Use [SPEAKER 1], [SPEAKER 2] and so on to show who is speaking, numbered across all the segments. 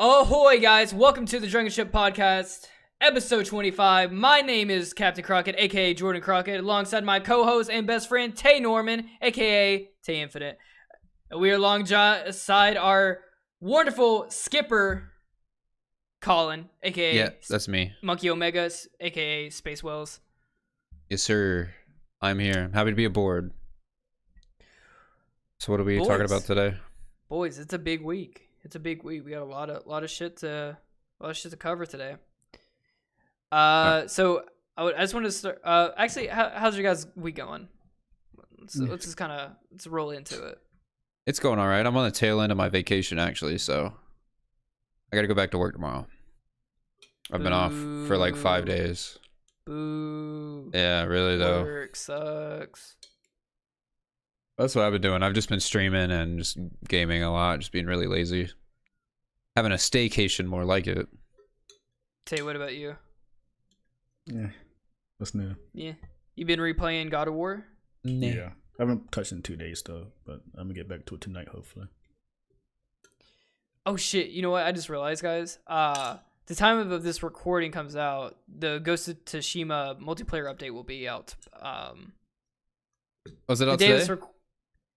[SPEAKER 1] Ahoy, guys! Welcome to the Drunken Ship Podcast, episode 25. My name is Captain Crockett, aka Jordan Crockett, alongside my co-host and best friend, Tay Norman, aka Tay Infinite. We are alongside our wonderful skipper, Colin, aka
[SPEAKER 2] Yeah, that's me.
[SPEAKER 1] MonkeyOmega, aka Space Wells.
[SPEAKER 2] Yes, sir. I'm here. I'm happy to be aboard. So what are we talking about today?
[SPEAKER 1] Boys, it's a big week. It's a big week. We got a lot of shit to cover today. So I just wanted to start. Actually, how's your guys' week going? Let's just let's roll into it.
[SPEAKER 2] It's going all right. I'm on the tail end of my vacation actually, so I got to go back to work tomorrow. I've been off for like 5 days.
[SPEAKER 1] Boo.
[SPEAKER 2] Yeah, really though.
[SPEAKER 1] Work sucks.
[SPEAKER 2] That's what I've been doing. I've just been streaming and just gaming a lot, just being really lazy. Having a staycation more like it.
[SPEAKER 1] Tay, what about you?
[SPEAKER 3] Yeah. What's new?
[SPEAKER 1] Yeah. You been replaying God of War?
[SPEAKER 2] Nah.
[SPEAKER 3] Yeah. I haven't touched in 2 days though, but I'm gonna get back to it tonight hopefully.
[SPEAKER 1] Oh shit, you know what? I just realized, guys. The time of this recording comes out, the Ghost of Tsushima multiplayer update will be out.
[SPEAKER 2] Was it out today?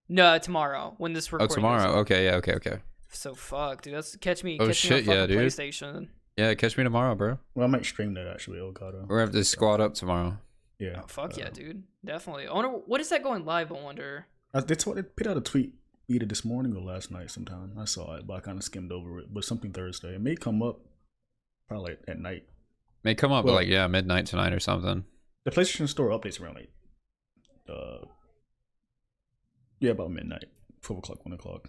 [SPEAKER 1] No, tomorrow when this recording.
[SPEAKER 2] Oh, tomorrow. Okay, yeah, okay.
[SPEAKER 1] So fuck, dude. That's catch me.
[SPEAKER 2] Oh
[SPEAKER 1] catch
[SPEAKER 2] shit,
[SPEAKER 1] me on
[SPEAKER 2] yeah, dude.
[SPEAKER 1] PlayStation.
[SPEAKER 2] Yeah, catch me tomorrow, bro.
[SPEAKER 3] Well, I might stream that actually. Oh god.
[SPEAKER 2] We're gonna have to squad up tomorrow.
[SPEAKER 3] Yeah.
[SPEAKER 1] Oh fuck yeah, dude. Definitely. I wonder what is that going live. I wonder.
[SPEAKER 3] They put out a tweet either this morning or last night sometime. I saw it, but I kind of skimmed over it. But something Thursday. It may come up probably at night.
[SPEAKER 2] May come up at like midnight tonight or something.
[SPEAKER 3] The PlayStation Store updates around like about midnight, 12 o'clock, 1 o'clock,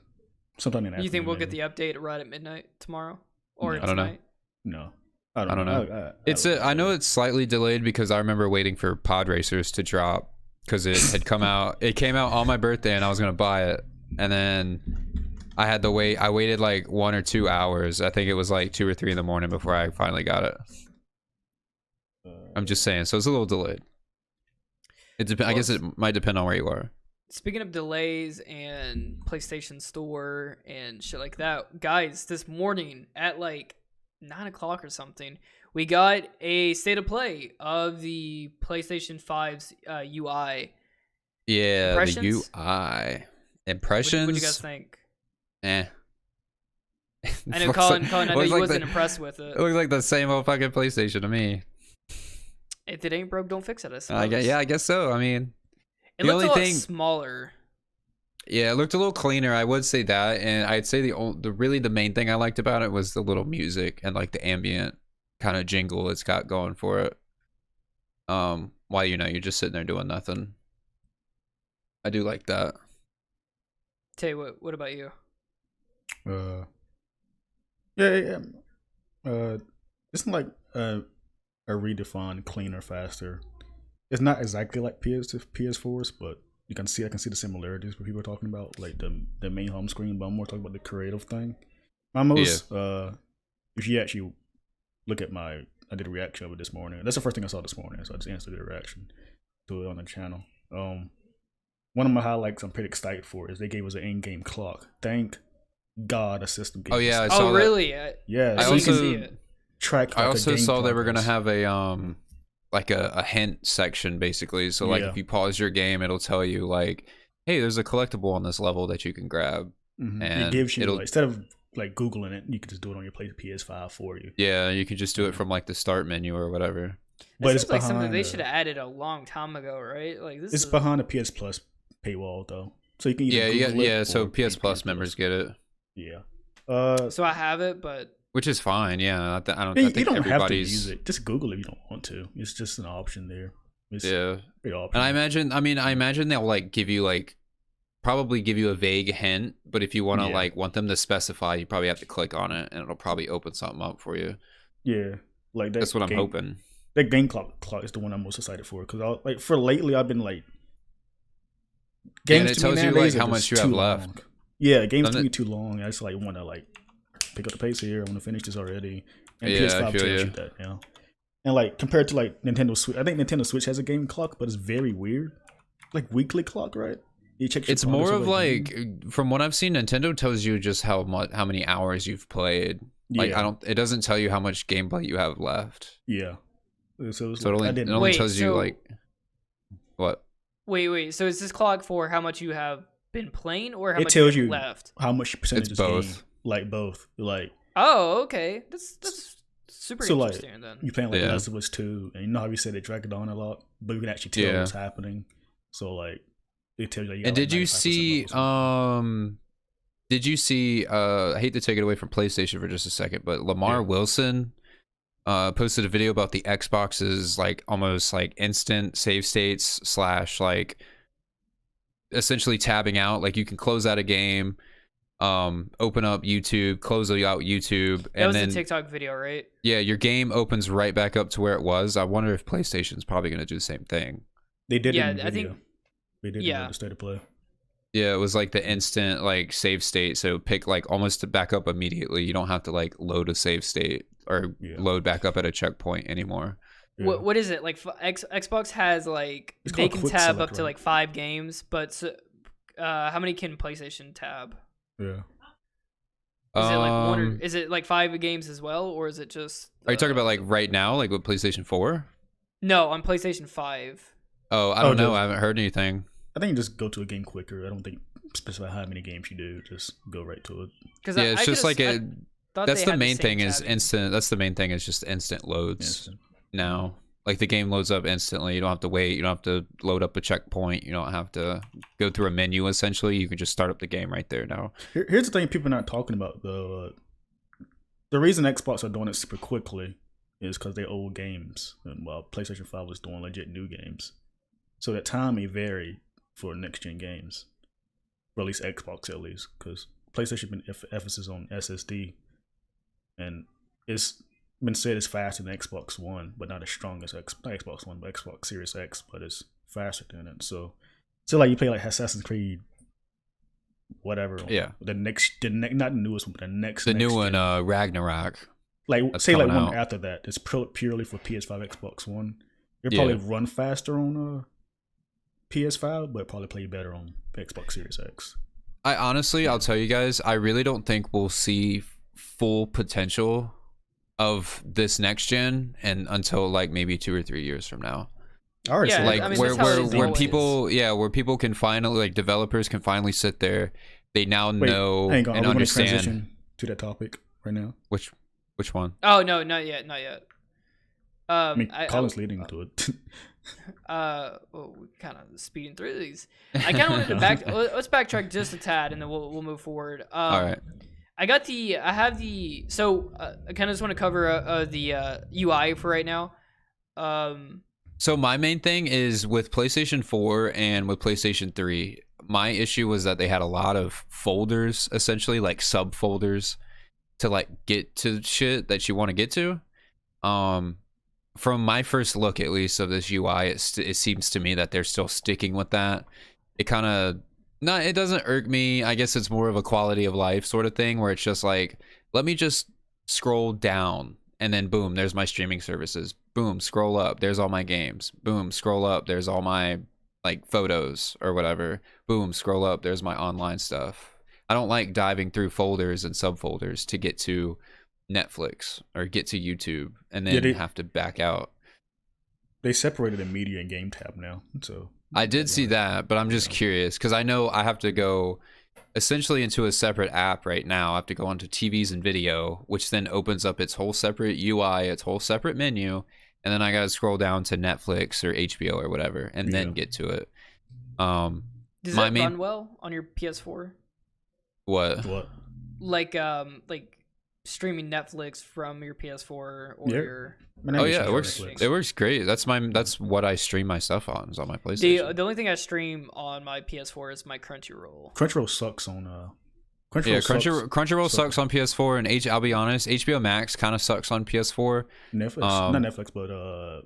[SPEAKER 3] sometime in the afternoon.
[SPEAKER 1] You think we'll
[SPEAKER 3] maybe.
[SPEAKER 1] get the update right at midnight tomorrow, or
[SPEAKER 2] I don't know.
[SPEAKER 3] No, I don't know.
[SPEAKER 2] I know it's slightly delayed because I remember waiting for Pod Racers to drop because it had come out. It came out on my birthday and I was gonna buy it, and then I had to wait. I waited like 1 or 2 hours. I think it was like 2 or 3 in the morning before I finally got it. I'm just saying, so it's a little delayed. I guess it might depend on where you are.
[SPEAKER 1] Speaking of delays and PlayStation Store and shit like that, guys, this morning at like 9 o'clock or something, we got a state of play of the PlayStation 5's UI.
[SPEAKER 2] Yeah,
[SPEAKER 1] Impressions?
[SPEAKER 2] the UI. Impressions?
[SPEAKER 1] What do you guys think?
[SPEAKER 2] Eh.
[SPEAKER 1] I know Colin I know you wasn't impressed with it.
[SPEAKER 2] It looks like the same old fucking PlayStation to me.
[SPEAKER 1] If it ain't broke, don't fix it, I suppose.
[SPEAKER 2] I guess so. I mean...
[SPEAKER 1] It looked a lot smaller.
[SPEAKER 2] Yeah, it looked a little cleaner. I would say that, and I'd say the main thing I liked about it was the little music and like the ambient kind of jingle it's got going for it. While you're just sitting there doing nothing. I do like that.
[SPEAKER 1] Tay, what about you?
[SPEAKER 3] It's like a redefined, cleaner, faster. It's not exactly like PS4s, but I can see the similarities what people are talking about, like the main home screen, but I'm more talking about the creative thing. If you actually look at I did a reaction of it this morning. That's the first thing I saw this morning, so I just instantly did a reaction to it on the channel. One of my highlights I'm pretty excited for is they gave us an in-game clock. Thank God a system gave us.
[SPEAKER 2] Oh yeah, I saw that.
[SPEAKER 1] Really?
[SPEAKER 3] Yeah,
[SPEAKER 2] I
[SPEAKER 3] so
[SPEAKER 2] also
[SPEAKER 3] you can see it. Track.
[SPEAKER 2] I also saw they were
[SPEAKER 3] progress.
[SPEAKER 2] gonna have a like a hint section basically. So like if you pause your game, it'll tell you like, hey, there's a collectible on this level that you can grab.
[SPEAKER 3] Mm-hmm.
[SPEAKER 2] And
[SPEAKER 3] it gives you instead of like Googling it, you can just do it on your PS5 for you.
[SPEAKER 2] Yeah, you can just do it from like the start menu or whatever.
[SPEAKER 1] But it's like something they should have added a long time ago, right? Like this.
[SPEAKER 3] It's behind the PS Plus paywall though, so you can
[SPEAKER 2] so PS Plus members get it.
[SPEAKER 3] Yeah.
[SPEAKER 1] So I have it, but.
[SPEAKER 2] Which is fine, yeah. I think
[SPEAKER 3] you don't have to
[SPEAKER 2] use
[SPEAKER 3] it. Just Google it if you don't want to. It's just an option there. It's
[SPEAKER 2] and I imagine they'll like probably give you a vague hint, but if you want to want them to specify, you probably have to click on it, and it'll probably open something up for you.
[SPEAKER 3] Yeah, like
[SPEAKER 2] that's what I'm hoping.
[SPEAKER 3] That game clock is the one I'm most excited for because for lately I've been like
[SPEAKER 2] games. And it tells you like how much you have left.
[SPEAKER 3] Long. Yeah, games to me too long. I just like want to like pick up the pace here. I want to finish this already. And PS5 tells you that, you know. And like compared to like Nintendo Switch, I think Nintendo Switch has a game clock, but it's very weird. Like weekly clock, right? You check.
[SPEAKER 2] It's more of like, from what I've seen, Nintendo tells you just how many hours you've played. Like it doesn't tell you how much gameplay you have left.
[SPEAKER 3] Yeah. So
[SPEAKER 2] it only tells you like what?
[SPEAKER 1] Wait. So is this clock for how much you have been playing, or how much
[SPEAKER 3] tells
[SPEAKER 1] you
[SPEAKER 3] you
[SPEAKER 1] left?
[SPEAKER 3] How much percentage
[SPEAKER 2] it's
[SPEAKER 3] is
[SPEAKER 2] both.
[SPEAKER 3] game? Like both. Like.
[SPEAKER 1] Oh, okay. That's super interesting.
[SPEAKER 3] Like,
[SPEAKER 1] then
[SPEAKER 3] you playing like Last of Us 2, and you know how we said they drag it on a lot, but you can actually tell what's happening. So like, it tells you.
[SPEAKER 2] And did you see? Did you see? I hate to take it away from PlayStation for just a second, but Lamar Wilson posted a video about the Xbox's like almost like instant save states / like essentially tabbing out. Like you can close out a game, open up YouTube, close out YouTube, and
[SPEAKER 1] that was
[SPEAKER 2] then
[SPEAKER 1] a TikTok video, right?
[SPEAKER 2] Yeah, your game opens right back up to where it was. I wonder if PlayStation's probably going to do the same thing.
[SPEAKER 3] They did.
[SPEAKER 1] Yeah,
[SPEAKER 3] in the video.
[SPEAKER 1] I think
[SPEAKER 3] they did in the state of play.
[SPEAKER 2] Yeah, it was like the instant like save state. So pick like almost to back up immediately. You don't have to like load a save state or load back up at a checkpoint anymore.
[SPEAKER 1] Yeah. What is it like? Xbox has like they can tab up to like 5 games, but how many can PlayStation tab?
[SPEAKER 3] Yeah.
[SPEAKER 1] Is it like one or is it like 5 games as well, or is it just?
[SPEAKER 2] Are you talking about like right now, like with PlayStation 4?
[SPEAKER 1] No, on PlayStation 5.
[SPEAKER 2] Oh, I don't know. I haven't heard anything.
[SPEAKER 3] I think you just go to a game quicker. I don't think specify how many games you do. Just go right to it.
[SPEAKER 2] It's just like it. That's the main thing is instant. That's the main thing is just instant loads now. Like the game loads up instantly. You don't have to wait. You don't have to load up a checkpoint. You don't have to go through a menu. Essentially, you can just start up the game right there now.
[SPEAKER 3] Here's the thing people are not talking about though. The reason Xbox are doing it super quickly is because they're old games, and while PlayStation 5 was doing legit new games, so that time may vary for next gen games, or at least Xbox at least, because PlayStation been emphasis on SSD, and it's been said it's faster than Xbox One, but not as strong as not Xbox One, but Xbox Series X, but it's faster than it. So like you play like Assassin's Creed, whatever.
[SPEAKER 2] Yeah.
[SPEAKER 3] Not the newest one, but the
[SPEAKER 2] new
[SPEAKER 3] one,
[SPEAKER 2] Ragnarok.
[SPEAKER 3] Like
[SPEAKER 2] That's
[SPEAKER 3] say like one
[SPEAKER 2] out.
[SPEAKER 3] after that. It's purely for PS5, Xbox One. It'll probably run faster on PS5, but probably play better on Xbox Series X.
[SPEAKER 2] I'll tell you guys, I really don't think we'll see full potential of this next gen and until like maybe 2 or 3 years from now. Where people can finally, like developers can finally sit there. They now know and understand.
[SPEAKER 3] Transition to that topic right now.
[SPEAKER 2] Which one?
[SPEAKER 1] Oh no, not yet.
[SPEAKER 3] I mean, Colin's leading to it.
[SPEAKER 1] We're kind of speeding through these. I kind of wanted to let's backtrack just a tad, and then we'll move forward.
[SPEAKER 2] All right.
[SPEAKER 1] I kind of just want to cover the UI for right now.
[SPEAKER 2] So my main thing is with PlayStation 4 and with PlayStation 3, my issue was that they had a lot of folders, essentially like subfolders, to like get to shit that you want to get to. From my first look, at least, of this UI, it seems to me that they're still sticking with that. It kind of it doesn't irk me. I guess it's more of a quality of life sort of thing where it's just like, let me just scroll down and then boom, there's my streaming services. Boom, scroll up, there's all my games. Boom, scroll up, there's all my like photos or whatever. Boom, scroll up, there's my online stuff. I don't like diving through folders and subfolders to get to Netflix or get to YouTube and then have to back out.
[SPEAKER 3] They separated the media and game tab now, so
[SPEAKER 2] I did see that, but I'm just curious because I know I have to go essentially into a separate app right now. I have to go onto TVs and video, which then opens up its whole separate UI, its whole separate menu, and then I gotta scroll down to Netflix or HBO or whatever, and then get to it.
[SPEAKER 1] Does that run well on your PS4?
[SPEAKER 2] What?
[SPEAKER 1] Like streaming Netflix from your PS4 or your.
[SPEAKER 2] It works great. That's what I stream my stuff on, is on my PlayStation.
[SPEAKER 1] The only thing I stream on my PS4 is my Crunchyroll.
[SPEAKER 3] Crunchyroll sucks on
[SPEAKER 2] Crunchyroll sucks on PS4, and I'll be honest, HBO Max kind of sucks on PS4.
[SPEAKER 3] Netflix, not Netflix, but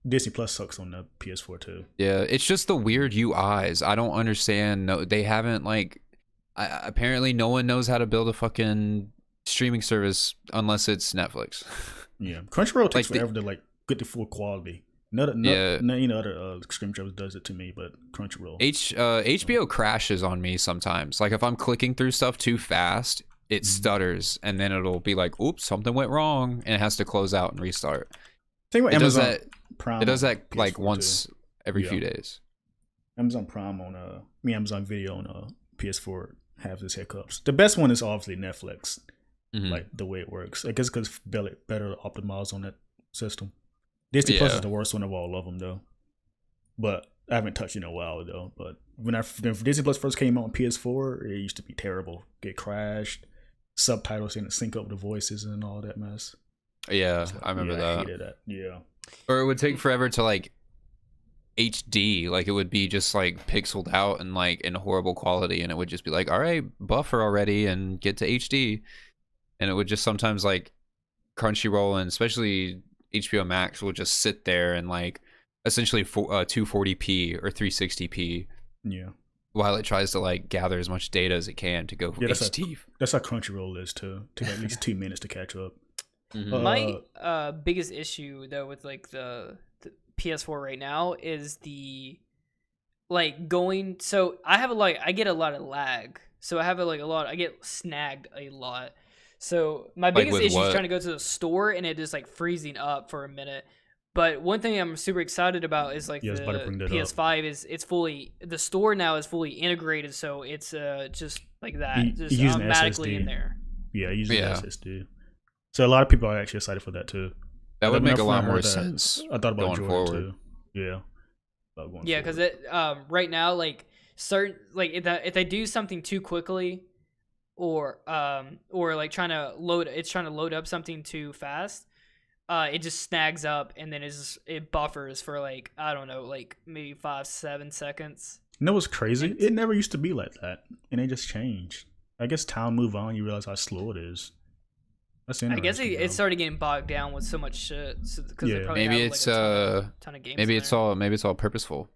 [SPEAKER 3] Disney Plus sucks on the PS4 too.
[SPEAKER 2] Yeah, it's just the weird UIs. I don't understand. No, they haven't apparently no one knows how to build a fucking streaming service unless it's Netflix.
[SPEAKER 3] Yeah, Crunchyroll takes forever to get the full quality. Other streaming service does it to me, but Crunchyroll.
[SPEAKER 2] HBO crashes on me sometimes. Like if I'm clicking through stuff too fast, it stutters, and then it'll be like, oops, something went wrong, and it has to close out and restart.
[SPEAKER 3] Same with Amazon Prime.
[SPEAKER 2] It does that like once every few days.
[SPEAKER 3] Amazon Prime on Amazon Video on PS4 have these hiccups. The best one is obviously Netflix, like the way it works. I guess because better optimized on that system. Disney Plus is the worst one of all of them though. But I haven't touched it in a while though. But when Disney Plus first came out on PS4, it used to be terrible. Get crashed, subtitles didn't sync up the voices and all that mess.
[SPEAKER 2] Yeah, I remember that.
[SPEAKER 3] I hated that. Yeah.
[SPEAKER 2] Or it would take forever to like HD, like it would be just like pixeled out and like in horrible quality, and it would just be like, all right, buffer already and get to HD. And it would just sometimes like Crunchyroll and especially HBO Max will just sit there and like essentially 240p or 360p.
[SPEAKER 3] Yeah.
[SPEAKER 2] While it tries to like gather as much data as it can to go HD.
[SPEAKER 3] That's how Crunchyroll is too. Take at least 2 minutes to catch up.
[SPEAKER 1] My biggest issue though with like the PS4 right now is the like going. So I get a lot of lag. So I get snagged a lot. So my biggest issue is trying to go to the store and it just like freezing up for a minute. But one thing I'm super excited about is like the PS5 is the store now is fully integrated, so it's just like that, just automatically in there.
[SPEAKER 3] Yeah, using SSD. So a lot of people are actually excited for that too.
[SPEAKER 2] That would make a lot more sense.
[SPEAKER 3] I thought about
[SPEAKER 2] going forward
[SPEAKER 3] too. Yeah.
[SPEAKER 1] Yeah, because right now, like certain like if they do something too quickly, or like trying to load up something too fast, it just snags up and then it buffers for like, I don't know, like maybe 5-7 seconds.
[SPEAKER 3] You know what's crazy? It never used to be like that, and it just changed. I guess time move on, you realize how slow it is. That's interesting.
[SPEAKER 1] I guess it started getting bogged down with so much shit.
[SPEAKER 2] Maybe it's ton of games. Maybe it's all purposeful.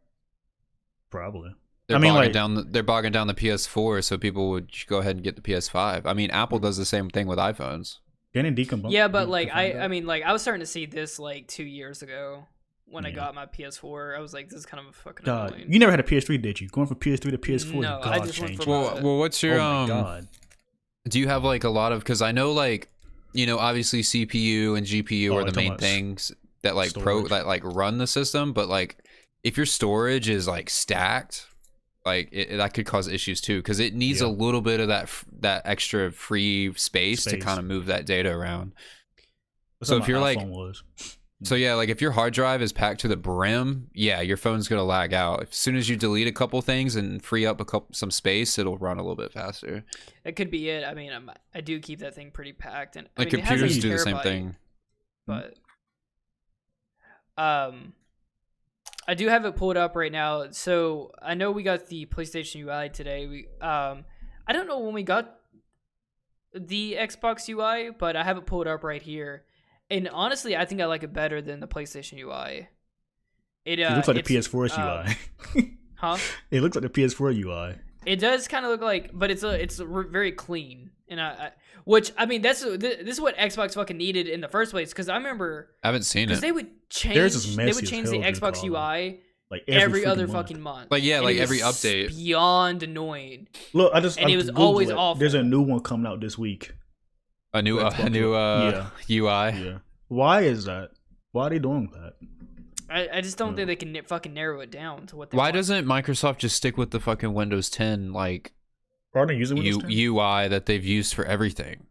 [SPEAKER 3] Probably.
[SPEAKER 2] They're bogging down the PS4 so people would go ahead and get the PS5. I mean, Apple does the same thing with iPhones.
[SPEAKER 1] Yeah, but like I mean, like I was starting to see this like 2 years ago when I got my PS4. I was like, this is kind of fucking annoying.
[SPEAKER 3] You never had a PS3, did you? Going from PS3 to PS4?
[SPEAKER 1] No, I just went from.
[SPEAKER 2] Well, what's your
[SPEAKER 3] Oh my God.
[SPEAKER 2] Do you have like a lot of? Because I know like, you know, obviously CPU and GPU are the main things that like run the system, but like if your storage is like stacked, like that could cause issues too, because it needs a little bit of that extra free space to kind of move that data around. So if you're like, so yeah, like if your hard drive is packed to the brim, yeah, your phone's gonna lag out. As soon as you delete a couple things and free up some space, it'll run a little bit faster.
[SPEAKER 1] That could be it. I mean, I do keep that thing pretty packed, and
[SPEAKER 2] like computers do the same thing.
[SPEAKER 1] But I do have it pulled up right now. So I know we got the PlayStation UI today. I don't know when we got the Xbox UI, but I have it pulled up right here. And honestly, I think I like it better than the PlayStation UI. It
[SPEAKER 3] looks like the PS4's UI.
[SPEAKER 1] Huh?
[SPEAKER 3] It looks like the PS4 UI.
[SPEAKER 1] It does kind of look like, but it's very clean. And which I mean, this is what Xbox fucking needed in the first place. Because I remember
[SPEAKER 2] I haven't seen it.
[SPEAKER 1] They would change the Xbox UI like every other fucking month.
[SPEAKER 2] Like like every update.
[SPEAKER 1] Beyond annoying.
[SPEAKER 3] Look,
[SPEAKER 1] it was always awful.
[SPEAKER 3] There's a new one coming out this week.
[SPEAKER 2] A new UI.
[SPEAKER 3] Yeah. Why is that? Why are they doing that?
[SPEAKER 1] I just don't think they can fucking narrow it down to what they
[SPEAKER 2] Why
[SPEAKER 1] want.
[SPEAKER 2] doesn't Microsoft just stick with the fucking Windows 10 like
[SPEAKER 3] are they using Windows 10?
[SPEAKER 2] UI that they've used for everything?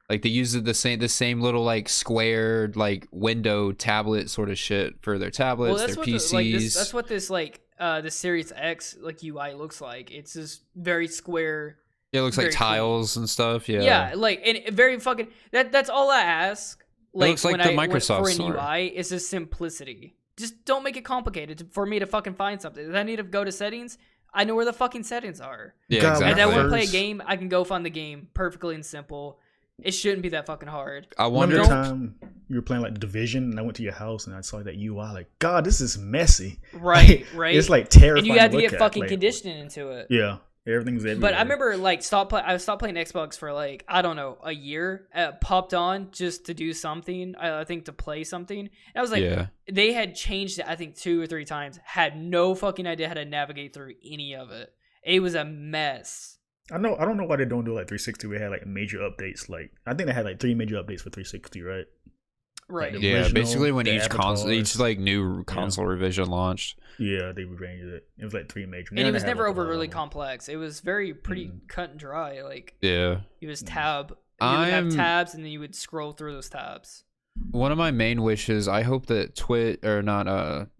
[SPEAKER 2] Like they use the same little like squared like window tablet sort of shit for their tablets, their PCs.
[SPEAKER 1] That's what this like the Series X like UI looks like. It's just very square.
[SPEAKER 2] Yeah, it looks like tiles and stuff. Yeah.
[SPEAKER 1] Yeah, like and very fucking. That's all I ask. Like,
[SPEAKER 2] it looks like the Microsoft store.
[SPEAKER 1] For an UI is just simplicity. Just don't make it complicated for me to fucking find something. If I need to go to settings, I know where the fucking settings are.
[SPEAKER 2] Yeah, exactly.
[SPEAKER 1] If I want to play a game, I can go find the game perfectly and simple. It shouldn't be that fucking hard.
[SPEAKER 2] I wonder
[SPEAKER 3] the time you were playing like Division, and I went to your house and I saw that UI. Like, God, this is messy.
[SPEAKER 1] Right.
[SPEAKER 3] It's like terrifying.
[SPEAKER 1] And you have to get fucking conditioning into it.
[SPEAKER 3] Yeah. Everything's everywhere.
[SPEAKER 1] But I remember like I stopped playing Xbox for like, I don't know, a year. Popped on just to do something. I think to play something. And I was like, they had changed it I think 2 or 3 times. Had no fucking idea how to navigate through any of it. It was a mess.
[SPEAKER 3] I don't know why they don't do like 360. We had like major updates. Like I think they had like 3 major updates for 360, right?
[SPEAKER 1] Right.
[SPEAKER 3] Like
[SPEAKER 2] Yeah,
[SPEAKER 3] original,
[SPEAKER 2] basically when
[SPEAKER 3] the
[SPEAKER 2] each console, each like new console revision launched.
[SPEAKER 3] Yeah, they rearranged it. It was like 3 major.
[SPEAKER 1] And it was never overly complex. It was very pretty cut and dry. Like
[SPEAKER 2] yeah,
[SPEAKER 1] it was tab. You would have tabs, and then you would scroll through those tabs.
[SPEAKER 2] One of my main wishes, I hope that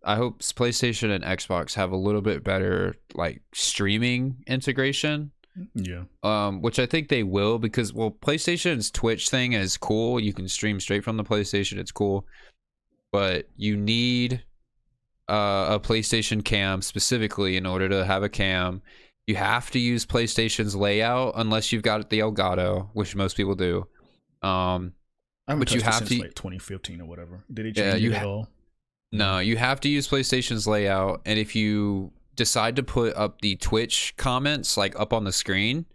[SPEAKER 2] I hope PlayStation and Xbox have a little bit better like streaming integration.
[SPEAKER 3] Yeah.
[SPEAKER 2] Which I think they will, because PlayStation's Twitch thing is cool. You can stream straight from the PlayStation. It's cool. But you need a PlayStation cam specifically in order to have a cam. You have to use PlayStation's layout unless you've got the Elgato, which most people do. But you have to like
[SPEAKER 3] 2015 or whatever. Did it change it at all?
[SPEAKER 2] No, you have to use PlayStation's layout, and if you decide to put up the Twitch comments like up on the screen,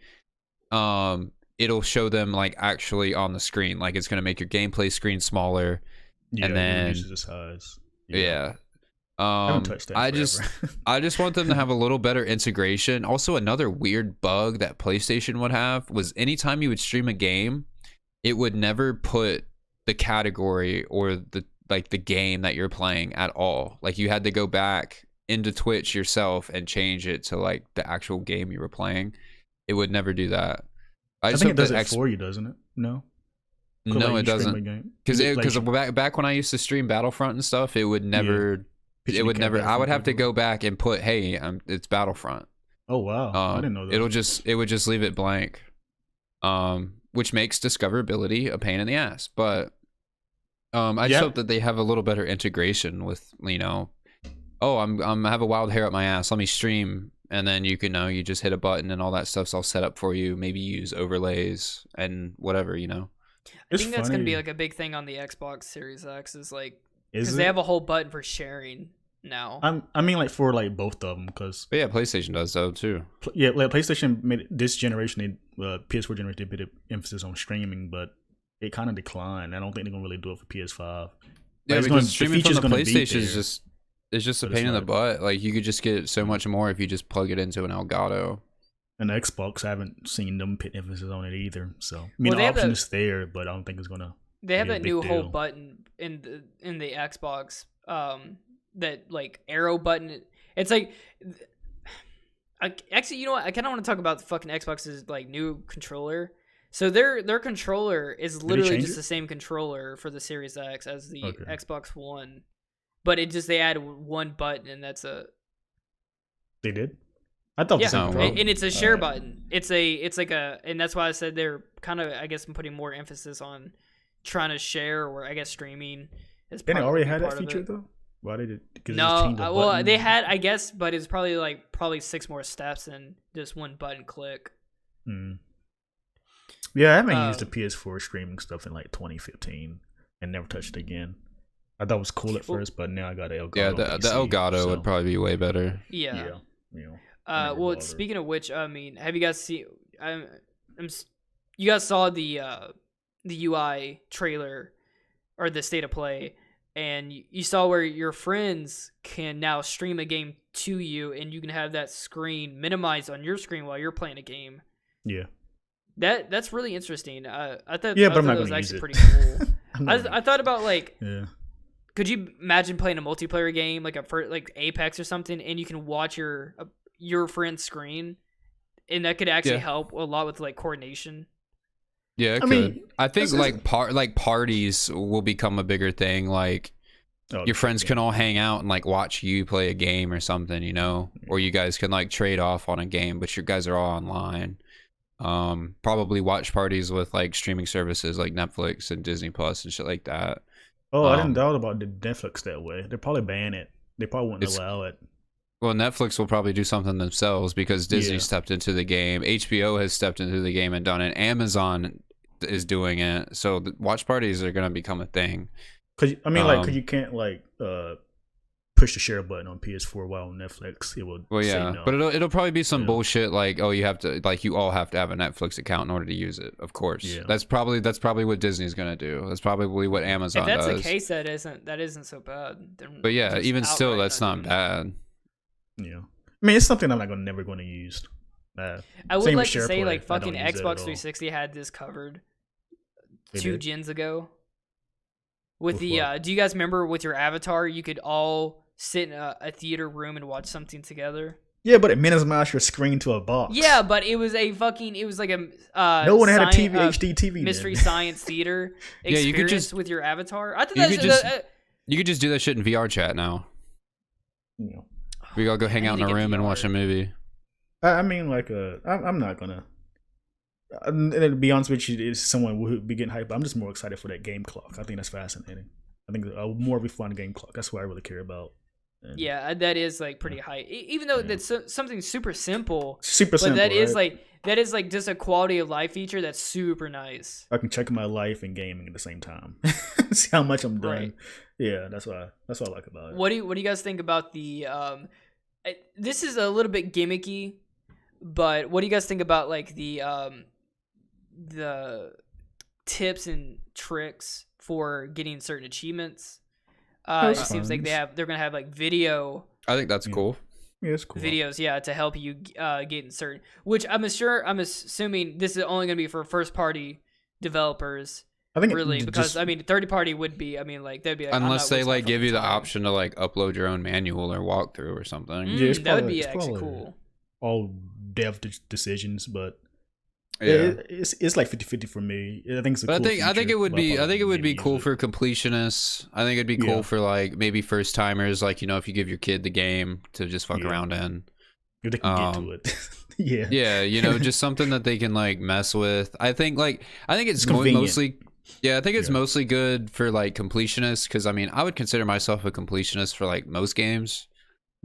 [SPEAKER 2] it'll show them like actually on the screen. Like it's gonna make your gameplay screen smaller, and then
[SPEAKER 3] the size.
[SPEAKER 2] Yeah.
[SPEAKER 3] I haven't touched that
[SPEAKER 2] I just want them to have a little better integration. Also, another weird bug that PlayStation would have was anytime you would stream a game, it would never put the category or the game that you're playing at all. Like you had to go back into Twitch yourself and change it to like the actual game you were playing. It would never do that.
[SPEAKER 3] I think it does it for you, doesn't it? No.
[SPEAKER 2] No, it doesn't. Because back when I used to stream Battlefront and stuff, it would never. Yeah. It would never. I would have to go back and put, "Hey, it's Battlefront."
[SPEAKER 3] Oh wow! I didn't know that.
[SPEAKER 2] It would just leave it blank, which makes discoverability a pain in the ass. But I just hope that they have a little better integration with, oh, I have a wild hair up my ass. Let me stream, and then you you just hit a button and all that stuff's all set up for you. Maybe use overlays and whatever.
[SPEAKER 1] I think that's gonna be like a big thing on the Xbox Series X is like because they have a whole button for sharing now.
[SPEAKER 3] I mean, like for like both of them, because
[SPEAKER 2] PlayStation does though too.
[SPEAKER 3] Yeah, like PlayStation made this generation, PS4 generation, they put emphasis on streaming, but it kind of declined. I don't think they're gonna really do it for PS5.
[SPEAKER 2] Yeah, because streaming from the PlayStation is just a pain in the butt. Like you could just get so much more if you just plug it into an Elgato.
[SPEAKER 3] And the Xbox, I haven't seen them put emphasis on it either. So I mean, the option is there, but I don't think it's gonna.
[SPEAKER 1] They have that new whole button in the Xbox, that like arrow button. It's like, actually, you know what? I kind of want to talk about the fucking Xbox's like new controller. So their controller is literally just the same controller for the Series X as the Xbox One, but they added one button, and that's a.
[SPEAKER 3] They did. I thought the same.
[SPEAKER 1] And it's a share button. It's like a, and that's why I said they're kind of, I guess, I'm putting more emphasis on trying to share, or I guess streaming.
[SPEAKER 3] They already had that feature though. Why did it?
[SPEAKER 1] No, well, they had, I guess, but it's probably 6 more steps than just one button click.
[SPEAKER 3] Yeah, I haven't used the PS4 streaming stuff in like 2015 and never touched it again. I thought it was cool at first, but now I got an Elgato.
[SPEAKER 2] Yeah, the Elgato would probably be way better.
[SPEAKER 1] Yeah. Well, speaking of which, I mean, have you guys seen? You guys saw the UI trailer or the state of play, and you saw where your friends can now stream a game to you, and you can have that screen minimized on your screen while you're playing a game.
[SPEAKER 3] Yeah,
[SPEAKER 1] that's really interesting. I thought
[SPEAKER 3] but I'm not
[SPEAKER 1] that was
[SPEAKER 3] gonna
[SPEAKER 1] actually pretty cool. I thought about like, could you imagine playing a multiplayer game like like Apex or something, and you can watch your friend's screen, and that could actually help a lot with like coordination.
[SPEAKER 2] Yeah, it could. I think like parties will become a bigger thing. Like your friends can all hang out and like watch you play a game or something, or you guys can like trade off on a game, but you guys are all online. Probably watch parties with like streaming services like Netflix and Disney Plus and shit like that.
[SPEAKER 3] I didn't doubt about the Netflix that way. They'll probably ban it. They probably wouldn't allow it.
[SPEAKER 2] Well, Netflix will probably do something themselves because Disney stepped into the game. HBO has stepped into the game and done it. Amazon is doing it. So the watch parties are going to become a thing.
[SPEAKER 3] Cause you can't like push the share button on PS4 while on Netflix it will.
[SPEAKER 2] Well, yeah,
[SPEAKER 3] no.
[SPEAKER 2] But it'll probably be some bullshit like, oh, you have to you all have to have a Netflix account in order to use it. Of course, that's probably what Disney's gonna do. That's probably what Amazon does.
[SPEAKER 1] If that's the case, that isn't so bad.
[SPEAKER 2] But yeah, even still, that's not bad.
[SPEAKER 3] Yeah, I mean, it's something I'm never going to use.
[SPEAKER 1] I would like to say like fucking Xbox 360 had this covered two gens ago. With the do you guys remember with your avatar you could all sit in a theater room and watch something together?
[SPEAKER 3] Yeah, but it minimized your screen to a box.
[SPEAKER 1] Yeah, but it was like a
[SPEAKER 3] no one had a TV HD TV
[SPEAKER 1] mystery science theater experience
[SPEAKER 2] you could just,
[SPEAKER 1] with your avatar. I thought
[SPEAKER 2] you could just do that shit in VR chat now.
[SPEAKER 3] Yeah.
[SPEAKER 2] We all go hang out in a room and watch a movie.
[SPEAKER 3] I mean, like, I'm not gonna. And to be honest with you, is someone would be getting hyped. But I'm just more excited for that game clock. I think that's fascinating. I think more of a fun game clock. That's what I really care about. And
[SPEAKER 1] yeah, that is like pretty high. Even though that's something super simple.
[SPEAKER 3] Super simple.
[SPEAKER 1] But that is like just a quality of life feature that's super nice.
[SPEAKER 3] I can check my life and gaming at the same time. See how much I'm done. Right. Yeah, that's what I like about it.
[SPEAKER 1] What do you guys think about the? This is a little bit gimmicky, but what do you guys think about like the tips and tricks for getting certain achievements? It seems like they're gonna have like video.
[SPEAKER 2] I think that's cool.
[SPEAKER 3] Yeah, it's cool.
[SPEAKER 1] Videos, to help you get in certain. Which I'm assuming this is only gonna be for first party developers.
[SPEAKER 3] I think
[SPEAKER 1] really because third party would be. I mean, like they'd be like,
[SPEAKER 2] unless they like give you the option to like upload your own manual or walkthrough or something.
[SPEAKER 3] Yeah,
[SPEAKER 1] that would be actually cool.
[SPEAKER 3] All dev decisions, but. Yeah, it's like 50-50 for me. I think it's a cool
[SPEAKER 2] I think it would be cool for completionists. I think it'd be cool for like maybe first timers, like if you give your kid the game to just fuck around in.
[SPEAKER 3] If they can get to it.
[SPEAKER 2] Yeah, just something that they can like mess with. I think it's mostly mostly good for like completionists because I would consider myself a completionist for like most games.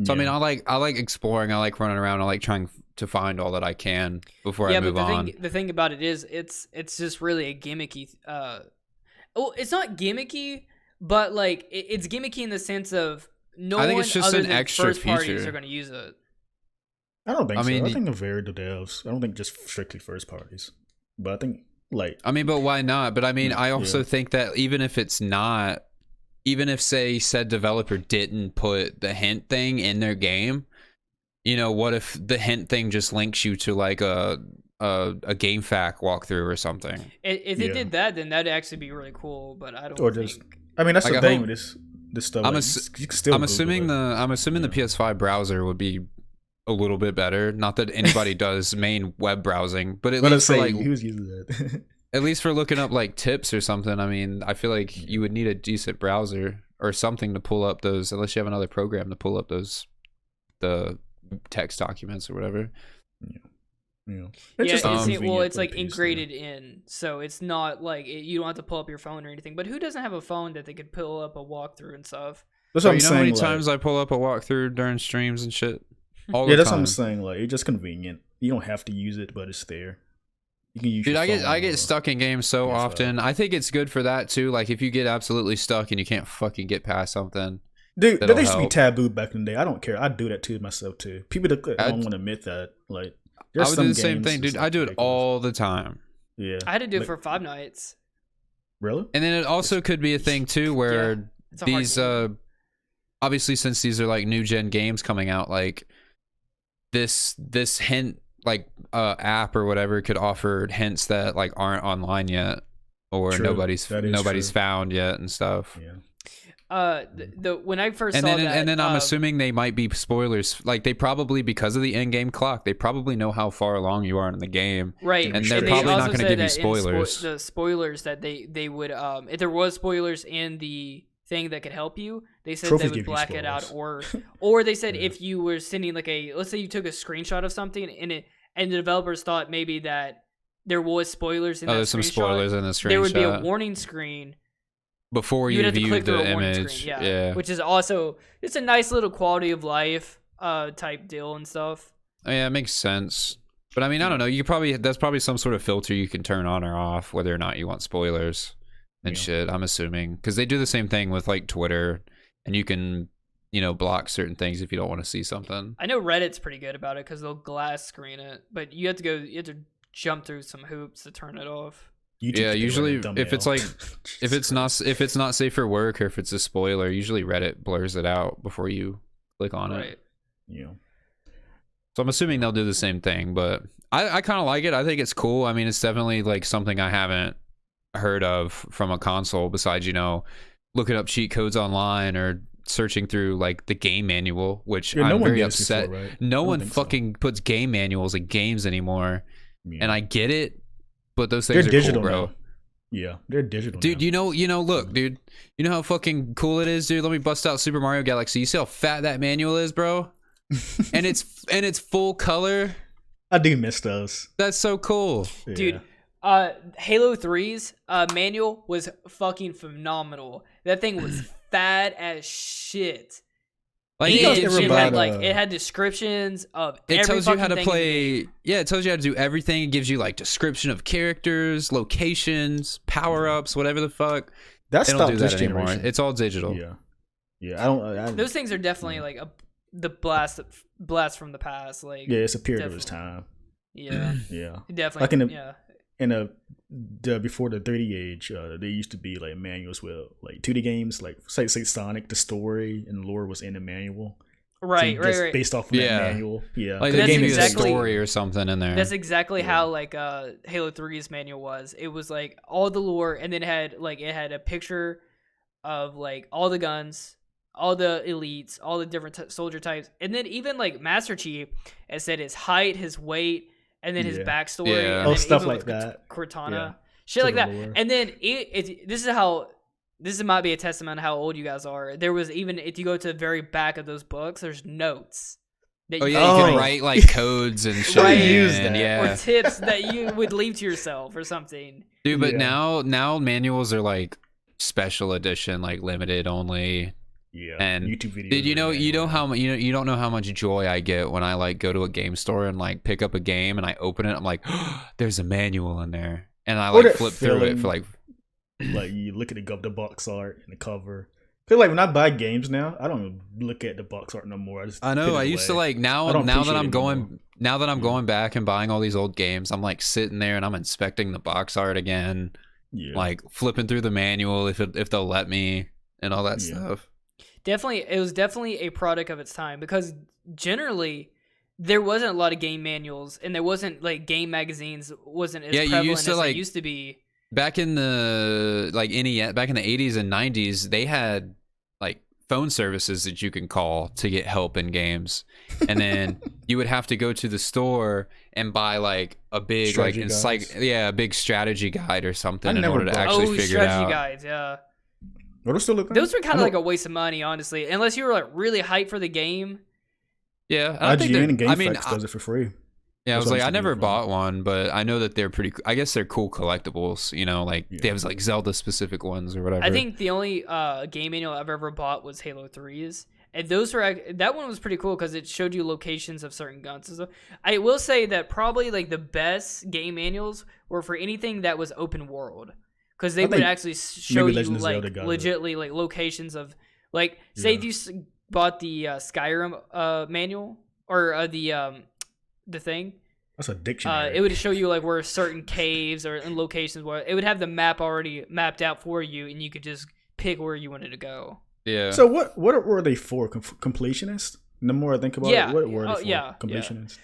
[SPEAKER 2] So I like exploring, I like running around, I like trying to find all that I can before I move on.
[SPEAKER 1] The thing about it is it's just really a gimmicky it's not gimmicky, but like it's gimmicky in the sense of
[SPEAKER 2] I think it's just an extra
[SPEAKER 1] first
[SPEAKER 2] feature.
[SPEAKER 1] Parties are going to use it.
[SPEAKER 3] I don't think so. I think it varied the devs. I don't think just strictly first parties. But I think like
[SPEAKER 2] but why not? But I also think that even if say said developer didn't put the hint thing in their game, what if the hint thing just links you to like a GameFAQ walkthrough or something?
[SPEAKER 1] If it did that, then that'd actually be really cool. But I don't.
[SPEAKER 3] Or just, that's the thing with this stuff. You can still
[SPEAKER 2] I'm assuming the PS5 browser would be a little bit better. Not that anybody does main web browsing, but at least for like
[SPEAKER 3] who's using that.
[SPEAKER 2] At least for looking up like tips or something. I feel like you would need a decent browser or something to pull up those, unless you have another program to pull up the text documents or whatever.
[SPEAKER 1] It's like integrated in, so it's not like you don't have to pull up your phone or anything. But who doesn't have a phone that they could pull up a walkthrough and stuff?
[SPEAKER 3] That's what I'm saying.
[SPEAKER 2] How many times I pull up a walkthrough during streams and shit?
[SPEAKER 3] That's what I'm saying. Like, it's just convenient. You don't have to use it, but it's there. You can use
[SPEAKER 2] I get stuck in games so often. I think it's good for that too. Like if you get absolutely stuck and you can't fucking get past something.
[SPEAKER 3] Dude, that used to be taboo back in the day. I don't care. I do that to myself too. People that don't want to admit that. Like,
[SPEAKER 2] I would do the same thing, dude. I do it all the time.
[SPEAKER 3] Yeah,
[SPEAKER 1] I had to do it for 5 nights.
[SPEAKER 3] Really?
[SPEAKER 2] And then it also could be a thing too where these obviously since these are like new gen games coming out, like this hint like app or whatever could offer hints that like aren't online yet or nobody's found yet and stuff.
[SPEAKER 1] When I first saw that,
[SPEAKER 2] and then I'm assuming they might be spoilers. Like they probably, because of the in-game clock, they probably know how far along you are in the game,
[SPEAKER 1] right?
[SPEAKER 2] And they're probably not going to give you spoilers.
[SPEAKER 1] The spoilers that they would if there was spoilers in the thing that could help you, they said they would black it out, or they said if you were sending like let's say you took a screenshot of something and the developers thought maybe that there was spoilers in that
[SPEAKER 2] there's some spoilers in the screenshot.
[SPEAKER 1] There would be a warning screen
[SPEAKER 2] before you viewed the image.
[SPEAKER 1] Screen, yeah, which is also it's a nice little quality of life type deal and stuff.
[SPEAKER 2] Yeah, it makes sense. But I mean, I don't know. That's probably some sort of filter you can turn on or off whether or not you want spoilers and shit. I'm assuming because they do the same thing with like Twitter, and you can block certain things if you don't want to see something.
[SPEAKER 1] I know Reddit's pretty good about it because they'll glass screen it, but you have to jump through some hoops to turn it off.
[SPEAKER 2] Usually if it's not safe for work or if it's a spoiler, usually Reddit blurs it out before you click on it.
[SPEAKER 3] Yeah.
[SPEAKER 2] So I'm assuming they'll do the same thing, but I kind of like it. I think it's cool. I mean, it's definitely like something I haven't heard of from a console besides, looking up cheat codes online or searching through like the game manual, which I'm very upset.
[SPEAKER 3] Before, right?
[SPEAKER 2] No one fucking puts game manuals in games anymore. Yeah. And I get it, but those things are digital, cool, bro.
[SPEAKER 3] Now. Yeah, they're digital.
[SPEAKER 2] Dude,
[SPEAKER 3] now.
[SPEAKER 2] Look, dude. You know how fucking cool it is, dude? Let me bust out Super Mario Galaxy. You see how fat that manual is, bro? and it's full color.
[SPEAKER 3] I do miss those.
[SPEAKER 2] That's so cool.
[SPEAKER 1] Yeah. Dude, Halo 3's manual was fucking phenomenal. That thing was fat as shit.
[SPEAKER 2] Like,
[SPEAKER 1] it had descriptions of
[SPEAKER 2] it tells you how to play. Yeah, it tells you how to do everything. It gives you like description of characters, locations, power-ups, whatever the fuck.
[SPEAKER 3] They don't do
[SPEAKER 2] that anymore. It's all digital.
[SPEAKER 3] Yeah. I
[SPEAKER 1] those things are definitely like the blast from the past. Like,
[SPEAKER 3] yeah, it's a period of its time.
[SPEAKER 1] Yeah.
[SPEAKER 3] Yeah.
[SPEAKER 1] Definitely.
[SPEAKER 3] Like in before the 3D age, there used to be like manuals with like 2D games, like say Sonic, the story and lore was in the manual.
[SPEAKER 1] Right,
[SPEAKER 3] so
[SPEAKER 1] right.
[SPEAKER 3] Based off of that manual. Yeah.
[SPEAKER 2] Like they gave you a story or something in there.
[SPEAKER 1] That's exactly how like Halo 3's manual was. It was like all the lore, and then it had a picture of like all the guns, all the elites, all the different soldier types, and then even like Master Chief, it said his height, his weight, and then his backstory, and then
[SPEAKER 3] stuff like that,
[SPEAKER 1] Cortana, shit like that. And then this might be a testament to how old you guys are. There was even, if you go to the very back of those books, there's notes.
[SPEAKER 2] That you can write like codes and shit,
[SPEAKER 1] or tips that you would leave to yourself or something.
[SPEAKER 2] Dude, but now manuals are like special edition, like limited only.
[SPEAKER 3] Yeah,
[SPEAKER 2] and
[SPEAKER 3] YouTube videos.
[SPEAKER 2] Dude, you don't know how much joy I get when I like go to a game store and like pick up a game and I open it. I'm like, oh, there's a manual in there, and I like flip through it for like
[SPEAKER 3] you look at the box art and the cover. Cause like when I buy games now, I don't look at the box art no more.
[SPEAKER 2] I know. I used to like now that I'm going back and buying all these old games, I'm like sitting there and I'm inspecting the box art again, like flipping through the manual if they'll let me and all that stuff.
[SPEAKER 1] Definitely, it was definitely a product of its time because generally there wasn't a lot of game manuals and there wasn't like game magazines wasn't as prevalent as it used to be.
[SPEAKER 2] Back in the back in the 80s and 90s, they had like phone services that you can call to get help in games, and then you would have to go to the store and buy like a big a big strategy guide or something in order to actually figure it out.
[SPEAKER 1] Strategy guides, yeah.
[SPEAKER 3] Those
[SPEAKER 1] were kind of like a waste of money, honestly, unless you were like really hyped for the game.
[SPEAKER 2] Yeah,
[SPEAKER 3] IGN and GameFAQs does it for free.
[SPEAKER 2] Yeah, I was like, I never bought one, but I know that they're pretty. I guess they're cool collectibles. They have like Zelda specific ones or whatever.
[SPEAKER 1] I think the only game manual I've ever bought was Halo 3's, and that one was pretty cool because it showed you locations of certain guns. So I will say that probably like the best game manuals were for anything that was open world. Because they would actually show you like legitly like locations of like say if you bought the Skyrim manual or the thing.
[SPEAKER 3] That's a dictionary.
[SPEAKER 1] It would show you like where certain caves or in locations where it would have the map already mapped out for you, and you could just pick where you wanted to go.
[SPEAKER 2] Yeah.
[SPEAKER 3] So what were they for? Completionists? The more I think about it, what were they for? Completionists.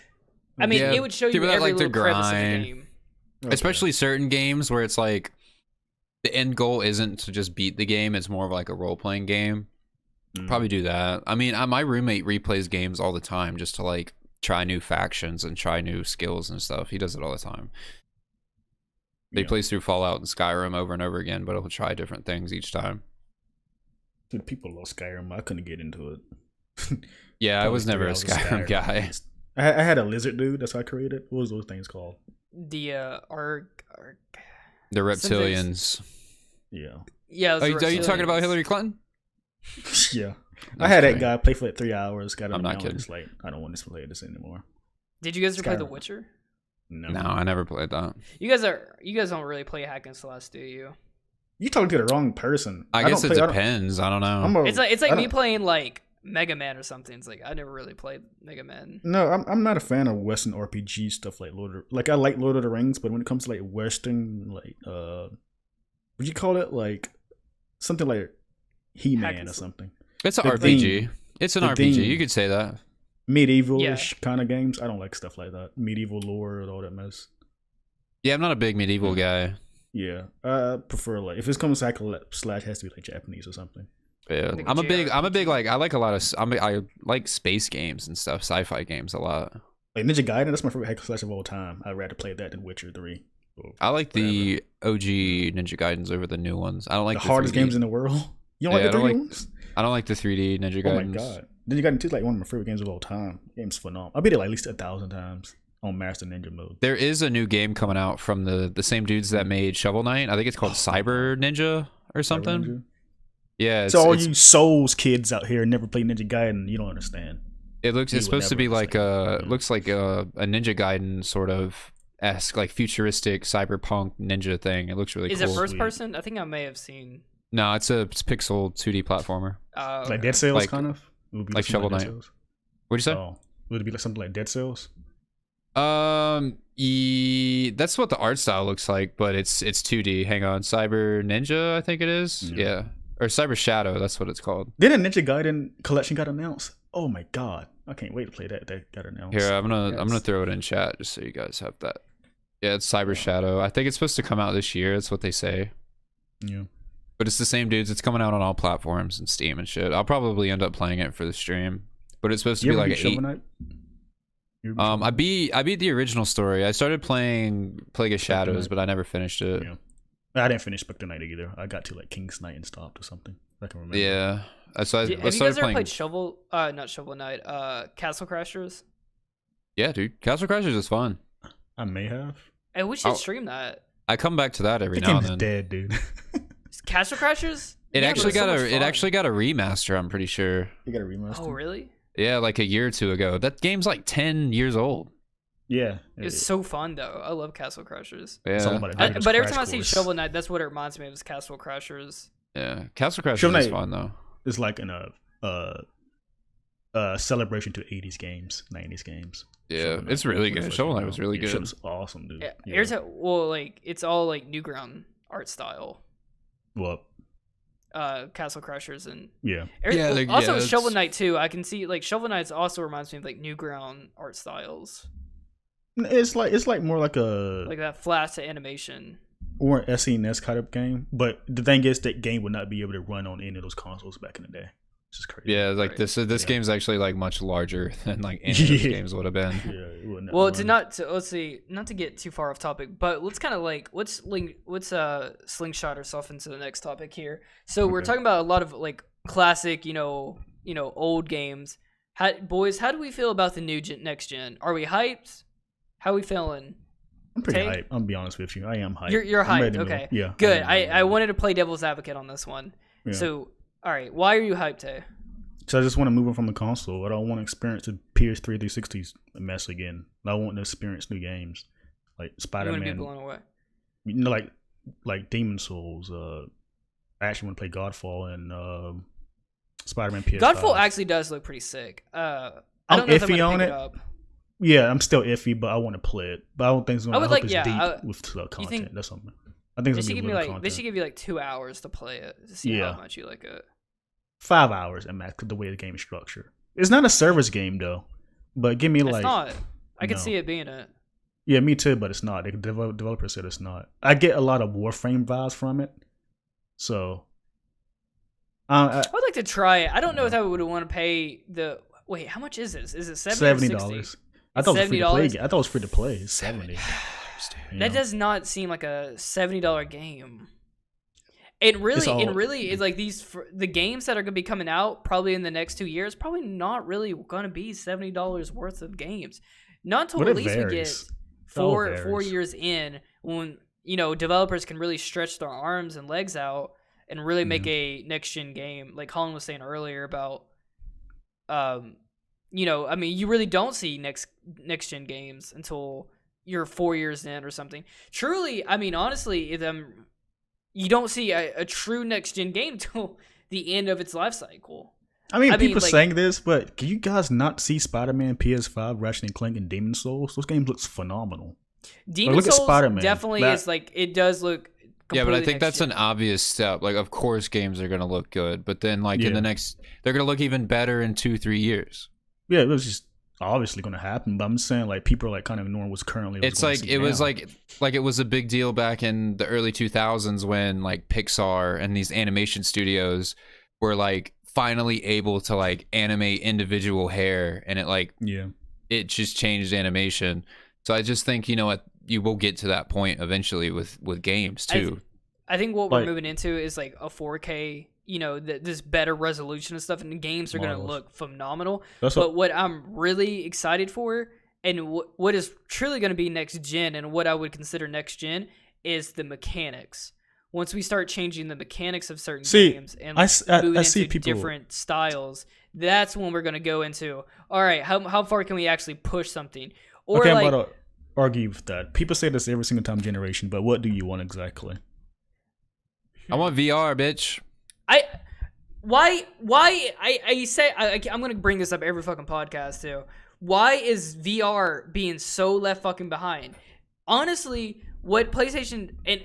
[SPEAKER 1] I mean, it would show you every little crevice of the game.
[SPEAKER 2] Okay. Especially certain games where it's like the end goal isn't to just beat the game; it's more of like a role-playing game. Probably do that. I mean, my roommate replays games all the time just to like try new factions and try new skills and stuff. He does it all the time. He plays through Fallout and Skyrim over and over again, but he'll try different things each time.
[SPEAKER 3] Dude, people love Skyrim. I couldn't get into it.
[SPEAKER 2] Yeah, I was never a Skyrim guy.
[SPEAKER 3] I had a lizard dude. That's how I created. What was those things called?
[SPEAKER 1] The
[SPEAKER 2] the reptilians.
[SPEAKER 3] Yeah.
[SPEAKER 1] Yeah.
[SPEAKER 2] Are you talking about Hillary Clinton?
[SPEAKER 3] Yeah. I had that guy play for like 3 hours.
[SPEAKER 2] I'm not kidding.
[SPEAKER 3] Just like, I don't want to play this anymore.
[SPEAKER 1] Did you guys ever play The Witcher?
[SPEAKER 2] No, I never played that.
[SPEAKER 1] You guys don't really play hack and slash, do you?
[SPEAKER 3] You talking to the wrong person.
[SPEAKER 2] I guess it depends. I don't know.
[SPEAKER 1] It's like me playing like Mega Man or something. It's like I never really played Mega Man.
[SPEAKER 3] No, I'm not a fan of Western RPG stuff like I like Lord of the Rings, but when it comes to like Western, like would you call it like something like He-Man or something?
[SPEAKER 2] It's an RPG. It's an RPG. You could say that.
[SPEAKER 3] medieval-ish kind of games. I don't like stuff like that. Medieval lore and all that mess.
[SPEAKER 2] Yeah, I'm not a big medieval guy.
[SPEAKER 3] Yeah, I prefer like if it's coming slash has to be like Japanese or something.
[SPEAKER 2] Yeah, I'm a big like I like a lot of I like space games and stuff, sci-fi games a lot.
[SPEAKER 3] Like Ninja Gaiden, that's my favorite hack and slash of all time. I'd rather play that than Witcher 3.
[SPEAKER 2] I like the OG Ninja Gaidens over the new ones. I don't like
[SPEAKER 3] the hardest
[SPEAKER 2] 3D
[SPEAKER 3] games in the world. You don't like the 3D ones?
[SPEAKER 2] I don't like the 3D Ninja Gaidens.
[SPEAKER 3] Oh my god, Ninja Gaiden 2 is like one of my favorite games of all time. The game's phenomenal. I beat it like at least 1,000 times on Master Ninja mode.
[SPEAKER 2] There is a new game coming out from the same dudes that made Shovel Knight. I think it's called Cyber Ninja or something. Ninja? Yeah.
[SPEAKER 3] So all you Souls kids out here never play Ninja Gaiden, you don't understand.
[SPEAKER 2] It's supposed to be like looks like a Ninja Gaiden sort of esque, like futuristic cyberpunk ninja thing. It looks really cool.
[SPEAKER 1] Is it first person? I think I may have seen.
[SPEAKER 2] No, it's pixel 2D platformer.
[SPEAKER 1] Okay.
[SPEAKER 3] Like Dead Cells, kind of.
[SPEAKER 2] Like Shovel Knight. What'd you say?
[SPEAKER 3] Oh, would it be like something like Dead Cells?
[SPEAKER 2] That's what the art style looks like, but it's 2D. Hang on, Cyber Ninja, I think it is. Yeah. Or Cyber Shadow, that's what it's called.
[SPEAKER 3] Then a Ninja Gaiden collection got announced. Oh my god, I can't wait to play that. That got announced.
[SPEAKER 2] Here, I'm gonna throw it in chat just so you guys have that. Yeah, it's Cyber Shadow. I think it's supposed to come out this year. That's what they say.
[SPEAKER 3] Yeah.
[SPEAKER 2] But it's the same dudes. It's coming out on all platforms and Steam and shit. I'll probably end up playing it for the stream. But it's supposed to be like an 8. I beat the original story. I started playing Plague of Shadows, but I never finished it.
[SPEAKER 3] Yeah. I didn't finish Spectre Knight either. I got to like King's Knight and stopped or something. I can remember.
[SPEAKER 2] Yeah. So
[SPEAKER 1] have you guys ever played not Shovel Knight, Castle Crashers?
[SPEAKER 2] Yeah, dude. Castle Crashers is fun.
[SPEAKER 3] I may have.
[SPEAKER 1] And we should stream that.
[SPEAKER 2] I come back to that every now and then.
[SPEAKER 3] Dead, dude.
[SPEAKER 1] Castle Crashers?
[SPEAKER 2] It actually got a remaster, I'm pretty sure.
[SPEAKER 3] You got a remaster?
[SPEAKER 1] Oh, really?
[SPEAKER 2] Yeah, like a year or two ago. That game's like 10 years old.
[SPEAKER 3] Yeah.
[SPEAKER 1] It's so fun though. I love Castle Crashers.
[SPEAKER 2] Yeah.
[SPEAKER 1] But every time I see Shovel Knight, that's what it reminds me of is Castle Crashers.
[SPEAKER 2] Yeah. Castle Crashers is fun though.
[SPEAKER 3] It's like a celebration to 80s games, 90s games.
[SPEAKER 2] Yeah, it's really good. Shovel Knight was really good.
[SPEAKER 3] It was awesome, dude.
[SPEAKER 1] Yeah. It's all like Newground art style.
[SPEAKER 3] What?
[SPEAKER 1] Castle Crashers and Shovel Knight too. I can see like Shovel Knight also reminds me of like Newground art styles.
[SPEAKER 3] It's like more like
[SPEAKER 1] that flat to animation
[SPEAKER 3] or an SNES kind of game. But the thing is, that game would not be able to run on any of those consoles back in the day. Which is crazy.
[SPEAKER 2] Yeah, like this game's actually like much larger than like any of those games would have been.
[SPEAKER 3] Yeah, it wouldn't.
[SPEAKER 1] Well, not to get too far off topic, but let's kind of like let's slingshot ourselves into the next topic here. So we're talking about a lot of like classic, old games. Boys, how do we feel about the new next gen? Are we hyped? How are we feeling?
[SPEAKER 3] I'm pretty hyped. I'm gonna be honest with you. I am hyped.
[SPEAKER 1] You're hyped. Okay.
[SPEAKER 3] Yeah.
[SPEAKER 1] Good. I wanted to play devil's advocate on this one. Yeah. So, all right. Why are you hyped, Tay?
[SPEAKER 3] So I just want to move on from the console. I don't want to experience the PS3 360's mess again. I want to experience new games like SpiderMan. You want to be blown away. Like Demon Souls. I actually want to play Godfall and SpiderMan PS5.
[SPEAKER 1] Godfall actually does look pretty sick. I don't know
[SPEAKER 3] iffy
[SPEAKER 1] if I'm gonna
[SPEAKER 3] on
[SPEAKER 1] pick
[SPEAKER 3] it.
[SPEAKER 1] Up.
[SPEAKER 3] Yeah, I'm still iffy, but I want to play it. But I don't think it's going to be deep with content. That's something. I think
[SPEAKER 1] they should give you like 2 hours to play it to see how much you like it.
[SPEAKER 3] 5 hours at max, the way the game is structured. It's not a service game though, but give me
[SPEAKER 1] it's not. I can see it being it.
[SPEAKER 3] Yeah, me too, but it's not. The developer said it's not. I get a lot of Warframe vibes from it, so
[SPEAKER 1] I'd like to try it. I don't know if I would want to pay the. Wait, how much is this? Is it $70?
[SPEAKER 3] I thought it was free to play. It's $70.
[SPEAKER 1] That does not seem like a $70 game. It really is like the games that are going to be coming out probably in the next 2 years, probably not really going to be $70 worth of games. Not until at least we get 4 years in when, developers can really stretch their arms and legs out and really make a next gen game. Like Colin was saying earlier about, you really don't see next gen games until you're 4 years in or something. Truly, honestly, you don't see a true next gen game till the end of its life cycle.
[SPEAKER 3] People saying this, but can you guys not see Spider-Man, PS5, Ratchet and Clank, and Demon Souls? Those games look phenomenal.
[SPEAKER 1] Demon Souls definitely is like it does look.
[SPEAKER 2] Yeah, but I think that's an obvious step. Like, of course, games are going to look good, but then in the next, they're going to look even better in 2-3 years.
[SPEAKER 3] Yeah, it was just obviously going to happen, but I'm saying like people are like kind of ignoring what's currently.
[SPEAKER 2] It's like it was like it was a big deal back in the early 2000s when like Pixar and these animation studios were like finally able to like animate individual hair, and it just changed animation. So I just think, you know what, you will get to that point eventually with games too.
[SPEAKER 1] I think what we're moving into is like a 4K, you know, this better resolution and stuff, and the games are going to look phenomenal. But what I'm really excited for, and what is truly going to be next gen, and what I would consider next gen, is the mechanics. Once we start changing the mechanics of certain games and moving into different styles, that's when we're going to go into, all right, how far can we actually push something? Or
[SPEAKER 3] I'm about to argue with that. People say this every single time generation, but what do you want exactly?
[SPEAKER 2] I want VR, bitch.
[SPEAKER 1] I'm gonna bring this up every fucking podcast too. Why is VR being so left fucking behind? Honestly, what PlayStation and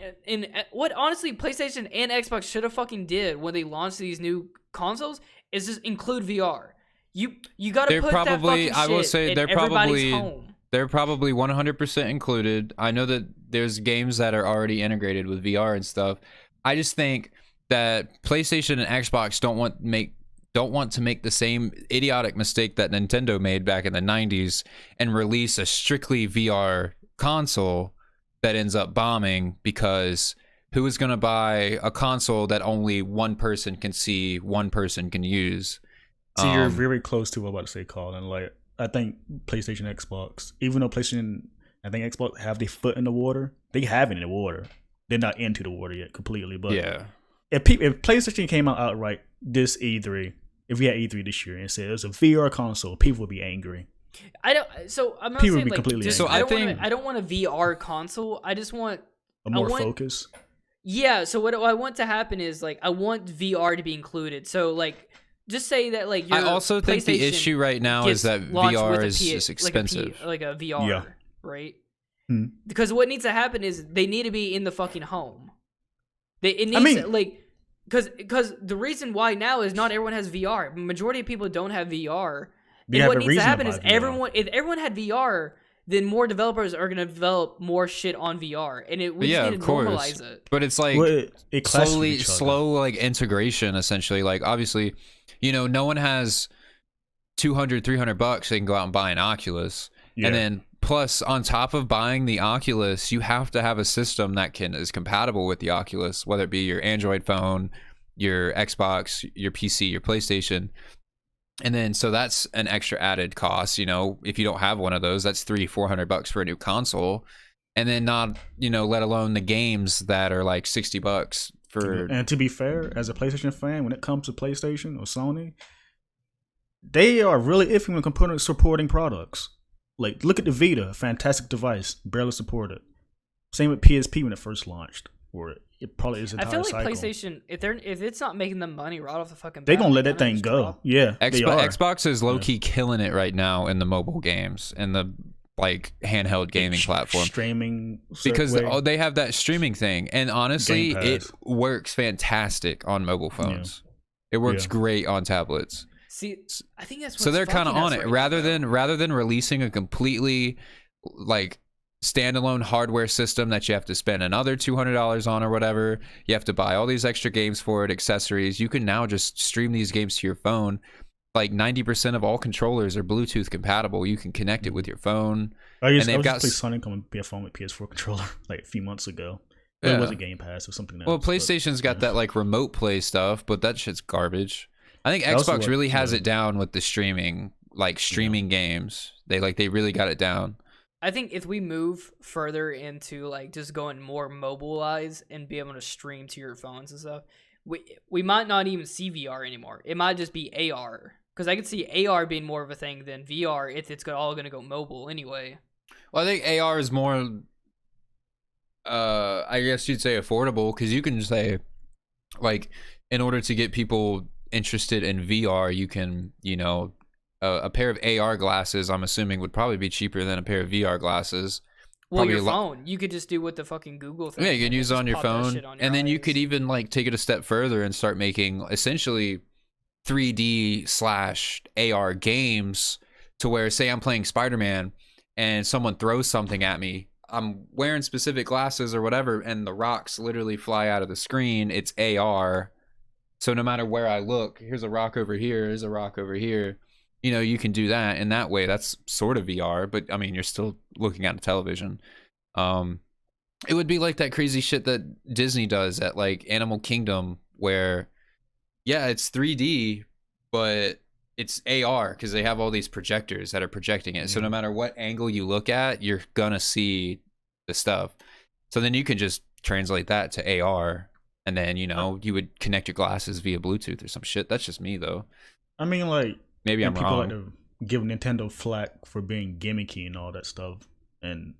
[SPEAKER 1] PlayStation and Xbox should have fucking did when they launched these new consoles is just include VR. You gotta put that fucking shit
[SPEAKER 2] I will say
[SPEAKER 1] in everybody's home.
[SPEAKER 2] They're probably 100% included. I know that there's games that are already integrated with VR and stuff. I just think that PlayStation and Xbox don't want to make the same idiotic mistake that Nintendo made back in the 90s and release a strictly VR console that ends up bombing, because who is going to buy a console that only one person can see, one person can use?
[SPEAKER 3] So you're very close to what I'm about to say, Colin. Like, I think PlayStation, Xbox, even though PlayStation, I think Xbox have their foot in the water, they have it in the water. They're not into the water yet completely, but if PlayStation came out outright this E3, if we had E3 this year and said it was a VR console, people would be angry.
[SPEAKER 1] I'm not
[SPEAKER 3] people
[SPEAKER 1] saying
[SPEAKER 3] would be completely angry.
[SPEAKER 1] So I don't want a VR console. I just want
[SPEAKER 3] more focus.
[SPEAKER 1] Yeah. So what I want to happen is like I want VR to be included. So like just say that like your
[SPEAKER 2] I also think the issue right now is that VR is just expensive,
[SPEAKER 1] like a VR, right? Because what needs to happen is they need to be in the fucking home. Because the reason why now is not everyone has VR. Majority of people don't have VR. And what needs to happen is if everyone had VR, then more developers are going to develop more shit on VR, and we just need to normalize it.
[SPEAKER 2] But it's like slow like integration essentially. Like obviously, you know, no one has $200-$300 they can go out and buy an Oculus, and then plus on top of buying the Oculus, you have to have a system that is compatible with the Oculus, whether it be your Android phone, your Xbox, your PC, your PlayStation. And then so that's an extra added cost. You know, if you don't have one of those, that's $300-$400 for a new console, and then not, you know, let alone the games that are like $60 for.
[SPEAKER 3] And to be fair, as a PlayStation fan, when it comes to PlayStation or Sony, they are really iffy when supporting products. Like, look at the Vita, fantastic device, barely supported. Same with PSP when it first launched, or it probably is.
[SPEAKER 1] I feel like cycle. PlayStation, if it's not making them money right off the fucking bat,
[SPEAKER 3] they're gonna let that thing go. Yeah,
[SPEAKER 2] Xbox is low key killing it right now in the mobile games and the like handheld gaming platform,
[SPEAKER 3] streaming,
[SPEAKER 2] because they have that streaming thing, and honestly, it works fantastic on mobile phones. It works great on tablets.
[SPEAKER 1] See, I think that's
[SPEAKER 2] so they're kind of on it rather than releasing a completely like standalone hardware system that you have to spend another $200 on or whatever. You have to buy all these extra games for it, accessories. You can now just stream these games to your phone. Like 90% of all controllers are Bluetooth compatible. You can connect it with your phone.
[SPEAKER 3] I was got Sonic on a phone with PS4 controller like a few months ago. It wasn't Game Pass or something else.
[SPEAKER 2] Well, PlayStation's got that like remote play stuff, but that shit's garbage. I think Xbox really has it down with the streaming games. They really got it down.
[SPEAKER 1] I think if we move further into like just going more mobilized and be able to stream to your phones and stuff, we might not even see VR anymore. It might just be AR, because I could see AR being more of a thing than VR if it's all going to go mobile anyway.
[SPEAKER 2] Well, I think AR is more, I guess you'd say affordable, because you can say, like, in order to get people interested in VR, you can, you know, a pair of AR glasses, I'm assuming, would probably be cheaper than a pair of VR glasses.
[SPEAKER 1] Well, your phone, you could just do what the fucking Google thing.
[SPEAKER 2] Yeah, you can use it on your phone, and then you could even like take it a step further and start making essentially 3D/AR games to where, say I'm playing Spider-Man and someone throws something at me, I'm wearing specific glasses or whatever, and the rocks literally fly out of the screen. It's AR. So no matter where I look, here's a rock over here, here's a rock over here. You know, you can do that in that way. That's sort of VR, but I mean, you're still looking at a television. It would be like that crazy shit that Disney does at like Animal Kingdom, where, yeah, it's 3D, but it's AR because they have all these projectors that are projecting it. So no matter what angle you look at, you're gonna see the stuff. So then you can just translate that to AR, and then, you know, you would connect your glasses via Bluetooth or some shit. That's just me though.
[SPEAKER 3] I mean, like,
[SPEAKER 2] maybe I'm
[SPEAKER 3] people
[SPEAKER 2] wrong.
[SPEAKER 3] like to give Nintendo flack for being gimmicky and all that stuff, and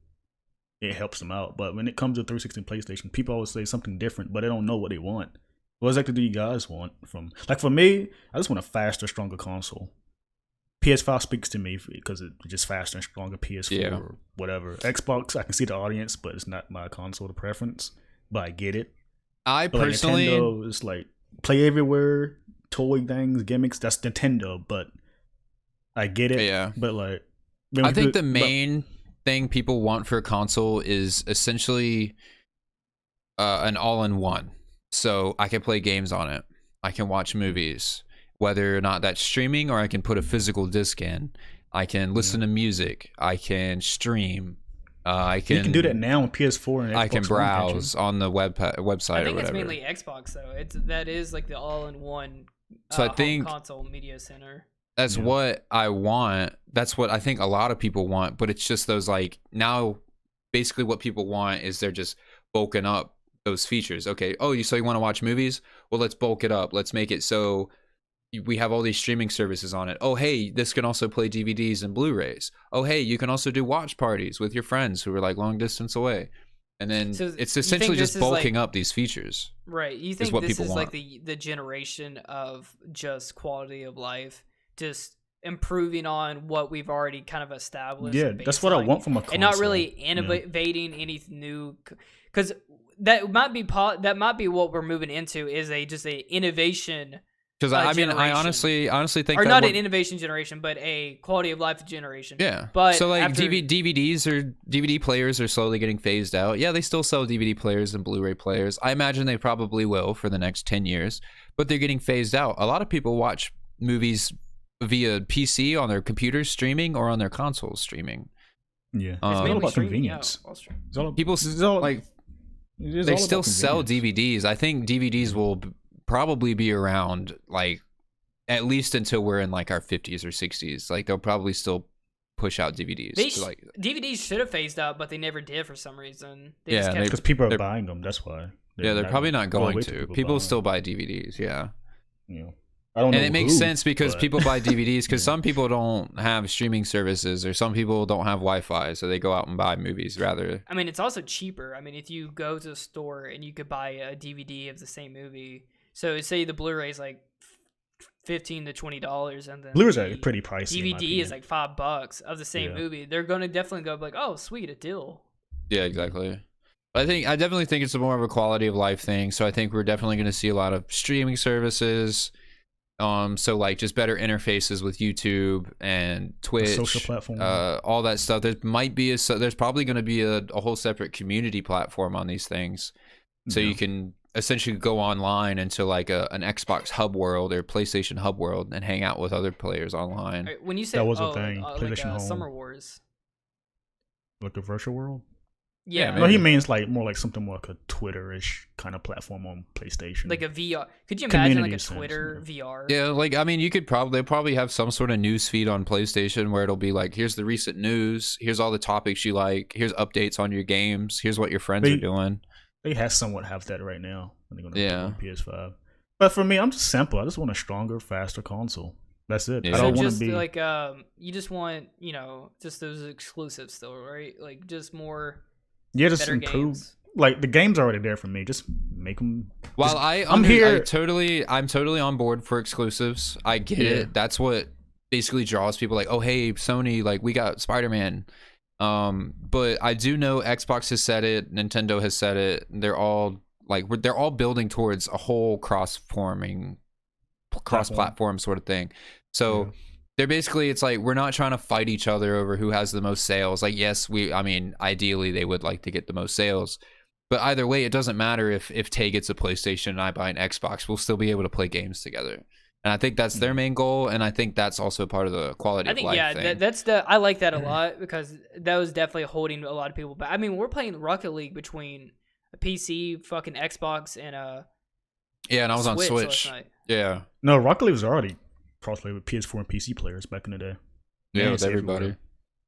[SPEAKER 3] it helps them out. But when it comes to 360 and PlayStation, people always say something different, but they don't know what they want. What exactly do you guys want from? Like, for me, I just want a faster, stronger console. PS5 speaks to me because it's just faster and stronger. PS4 or whatever. Xbox, I can see the audience, but it's not my console to preference. But I get it.
[SPEAKER 2] I
[SPEAKER 3] but
[SPEAKER 2] personally,
[SPEAKER 3] like, Nintendo is like play everywhere, toy things, gimmicks. That's Nintendo, but I get it.
[SPEAKER 2] Yeah.
[SPEAKER 3] But like,
[SPEAKER 2] I think the main thing people want for a console is essentially an all-in-one. So I can play games on it. I can watch movies, whether or not that's streaming, or I can put a physical disc in. I can listen to music. I can stream. You can
[SPEAKER 3] do that now on PS4 and Xbox.
[SPEAKER 2] I can browse on the website or whatever.
[SPEAKER 1] I think it's mainly Xbox though. That is like the all-in-one
[SPEAKER 2] so I think
[SPEAKER 1] console media center.
[SPEAKER 2] That's what I want. That's what I think a lot of people want. But it's just those, like, now basically what people want is they're just bulking up those features. Okay, so you want to watch movies? Well, let's bulk it up. Let's make it so we have all these streaming services on it. Oh, hey, this can also play DVDs and Blu-rays. Oh, hey, you can also do watch parties with your friends who are like long distance away. And then it's essentially just bulking up these features.
[SPEAKER 1] Right. You think this is like the generation of just quality of life, just improving on what we've already kind of established.
[SPEAKER 3] Yeah, that's what I want from a console.
[SPEAKER 1] And not really innovating anything new, because that might be what we're moving into, is just a innovation.
[SPEAKER 2] Because I honestly think,
[SPEAKER 1] or not an innovation generation, but a quality of life generation.
[SPEAKER 2] Yeah.
[SPEAKER 1] But
[SPEAKER 2] so like DVDs or DVD players are slowly getting phased out. Yeah, they still sell DVD players and Blu-ray players. I imagine they probably will for the next 10 years, but they're getting phased out. A lot of people watch movies via PC on their computers streaming, or on their consoles streaming.
[SPEAKER 3] Yeah, it's all about convenience.
[SPEAKER 2] People they still sell DVDs. I think DVDs will probably be around, like, at least until we're in like our 50s or 60s. Like, they'll probably still push out DVDs.
[SPEAKER 1] DVDs should have phased out, but they never did for some reason.
[SPEAKER 3] Because people are buying them. That's why.
[SPEAKER 2] They're probably not going to. People still buy DVDs. Yeah.
[SPEAKER 3] I don't know.
[SPEAKER 2] And it makes sense because people buy DVDs because some people don't have streaming services, or some people don't have Wi-Fi, so they go out and buy movies rather.
[SPEAKER 1] I mean, it's also cheaper. I mean, if you go to a store and you could buy a DVD of the same movie, so say the Blu-ray is like $15 to $20, and then
[SPEAKER 3] Blu-rays are pretty pricey.
[SPEAKER 1] DVD is like $5 of the same movie. They're gonna definitely go like, oh, sweet, a deal.
[SPEAKER 2] Yeah, exactly. I definitely think it's more of a quality of life thing. So I think we're definitely going to see a lot of streaming services. So like just better interfaces with YouTube and Twitch,
[SPEAKER 3] social platform,
[SPEAKER 2] all that stuff. There's probably going to be a whole separate community platform on these things, so you can essentially go online into like an Xbox hub world or PlayStation hub world and hang out with other players online.
[SPEAKER 1] When you say
[SPEAKER 3] that was a thing, PlayStation
[SPEAKER 1] like,
[SPEAKER 3] Home,
[SPEAKER 1] Summer Wars,
[SPEAKER 3] like a virtual world.
[SPEAKER 1] Yeah,
[SPEAKER 3] no, he means like more like something more like a Twitter-ish kind of platform on PlayStation,
[SPEAKER 1] like a VR. Could you imagine like a Twitter VR?
[SPEAKER 2] Yeah, like I mean, you could probably have some sort of news feed on PlayStation where it'll be like, here's the recent news, here's all the topics you like, here's updates on your games, here's what your friends are doing.
[SPEAKER 3] They somewhat have that right now. They're gonna put on PS5. But for me, I'm just simple. I just want a stronger, faster console. That's it.
[SPEAKER 2] Yeah.
[SPEAKER 3] I don't want to be
[SPEAKER 1] like you just want just those exclusives still, right? Like just more.
[SPEAKER 3] Yeah, just improve. Games. Like the game's already there for me. Just make them.
[SPEAKER 2] Well, I'm totally on board for exclusives. I get it. That's what basically draws people. Like, oh hey, Sony, like we got Spider-Man. But I do know Xbox has said it, Nintendo has said it. They're all building towards a whole cross-platform sort of thing. So They're basically, it's like, we're not trying to fight each other over who has the most sales. Like, yes, I mean, ideally they would like to get the most sales. But either way, it doesn't matter if Tay gets a PlayStation and I buy an Xbox. We'll still be able to play games together. And I think that's their main goal, and I think that's also part of the quality of life thing.
[SPEAKER 1] I like that a lot because that was definitely holding a lot of people back. I mean, we're playing Rocket League between a PC, fucking Xbox, and
[SPEAKER 2] and I was on Switch. Yeah.
[SPEAKER 3] No, Rocket League was already crossplay with PS4 and PC players back in the day.
[SPEAKER 2] Yeah, with everybody.
[SPEAKER 3] Everywhere.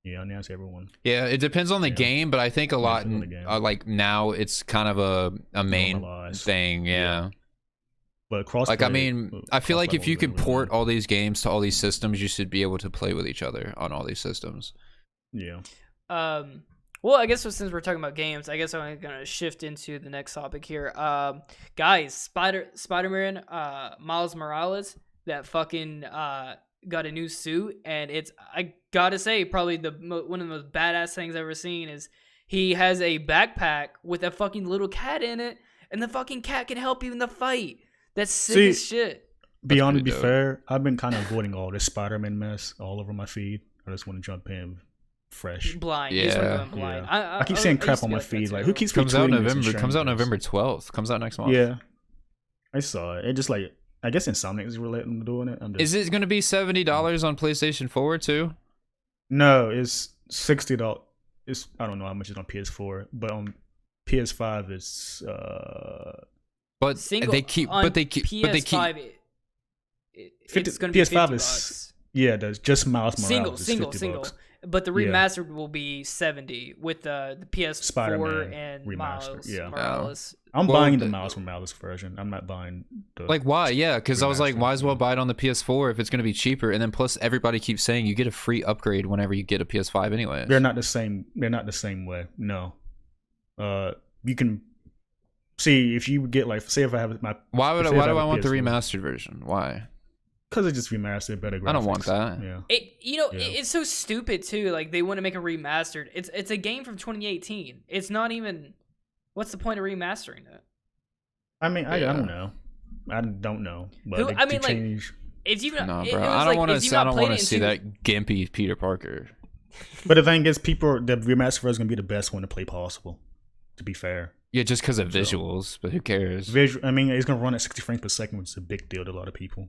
[SPEAKER 3] Yeah, now it's everyone.
[SPEAKER 2] Yeah, it depends on the game, but I think a lot like now it's kind of a main thing. Yeah.
[SPEAKER 3] But crossplay,
[SPEAKER 2] like, I mean, I feel like if you could port all these games to all these systems, you should be able to play with each other on all these systems.
[SPEAKER 3] Yeah.
[SPEAKER 1] Well, I guess since we're talking about games, I guess I'm gonna shift into the next topic here. Guys, Spider-Man, Miles Morales, that fucking got a new suit, and it's, I gotta say, probably one of the most badass things I've ever seen is he has a backpack with a fucking little cat in it, and the fucking cat can help you in the fight. That's sick as shit.
[SPEAKER 3] To be fair, I've been kind of avoiding all this Spider-Man mess all over my feed. I just want to jump in fresh.
[SPEAKER 1] Blind.
[SPEAKER 2] Yeah.
[SPEAKER 1] Blind.
[SPEAKER 3] I keep seeing crap on my feed. Like, who keeps
[SPEAKER 2] comes out November? Comes out November 12th. Comes out next month.
[SPEAKER 3] Yeah, I saw it. It just like, I guess Insomniac is relating to doing it.
[SPEAKER 2] Is it going to be $70 on PlayStation 4 too?
[SPEAKER 3] No, it's $60. I don't know how much it's on PS4, but on PS5 it's
[SPEAKER 2] But they keep
[SPEAKER 1] PS5 it's going to be
[SPEAKER 3] PS5
[SPEAKER 1] $50.
[SPEAKER 3] Is there's just Miles Morales.
[SPEAKER 1] Single. But the remastered will be $70 with the PS4
[SPEAKER 3] Spider-Man
[SPEAKER 1] and
[SPEAKER 3] remastered.
[SPEAKER 1] Miles Morales.
[SPEAKER 3] I'm buying the Miles Morales version. I'm not buying the
[SPEAKER 2] why? Yeah, because I was like, might as well buy it on the PS4 if it's going to be cheaper. And then plus, everybody keeps saying you get a free upgrade whenever you get a PS5 anyway.
[SPEAKER 3] They're not the same. They're not the same way. No. You can see if you get like, say if I have my.
[SPEAKER 2] Why do I want the remastered version? Why?
[SPEAKER 3] Because it just remastered better graphics.
[SPEAKER 2] I don't want that.
[SPEAKER 3] Yeah.
[SPEAKER 1] It's so stupid too. Like, they want to make a remastered. It's a game from 2018. It's not even. What's the point of remastering it?
[SPEAKER 3] I mean, I don't know. I don't know. But change.
[SPEAKER 1] If you
[SPEAKER 2] bro, I don't want to see that gimpy Peter Parker.
[SPEAKER 3] But the thing is, the remastered version is gonna be the best one to play possible. To be fair.
[SPEAKER 2] Yeah, just because of visuals, but who cares?
[SPEAKER 3] I mean, it's gonna run at 60 frames per second, which is a big deal to a lot of people.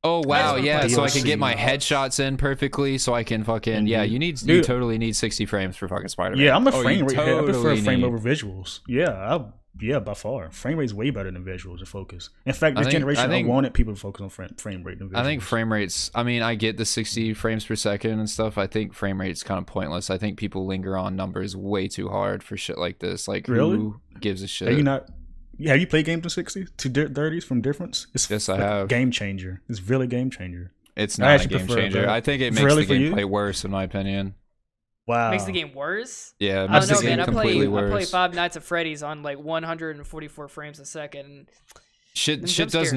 [SPEAKER 2] Oh wow, yeah. So I can get my headshots in perfectly. So I can fucking you totally need 60 frames for fucking Spider-Man.
[SPEAKER 3] Yeah, I'm a frame rate head. I prefer frame over visuals. Yeah, by far, frame rate is way better than visuals and focus. In fact, this generation, I wanted people to focus on frame rate and visuals.
[SPEAKER 2] I think frame rates. I mean, I get the 60 frames per second and stuff. I think frame rate's kind of pointless. I think people linger on numbers way too hard for shit like this. Like, who gives a shit?
[SPEAKER 3] Have you played games in 60s to 30s from difference?
[SPEAKER 2] Yes, I have.
[SPEAKER 3] Game changer. It's really game changer.
[SPEAKER 2] It's not a game changer. I think it makes the gameplay worse, in my opinion.
[SPEAKER 3] Wow.
[SPEAKER 1] Makes the game worse?
[SPEAKER 2] Yeah, it makes the game completely worse.
[SPEAKER 1] I play Five Nights at Freddy's on like 144 frames a second.
[SPEAKER 2] Shit does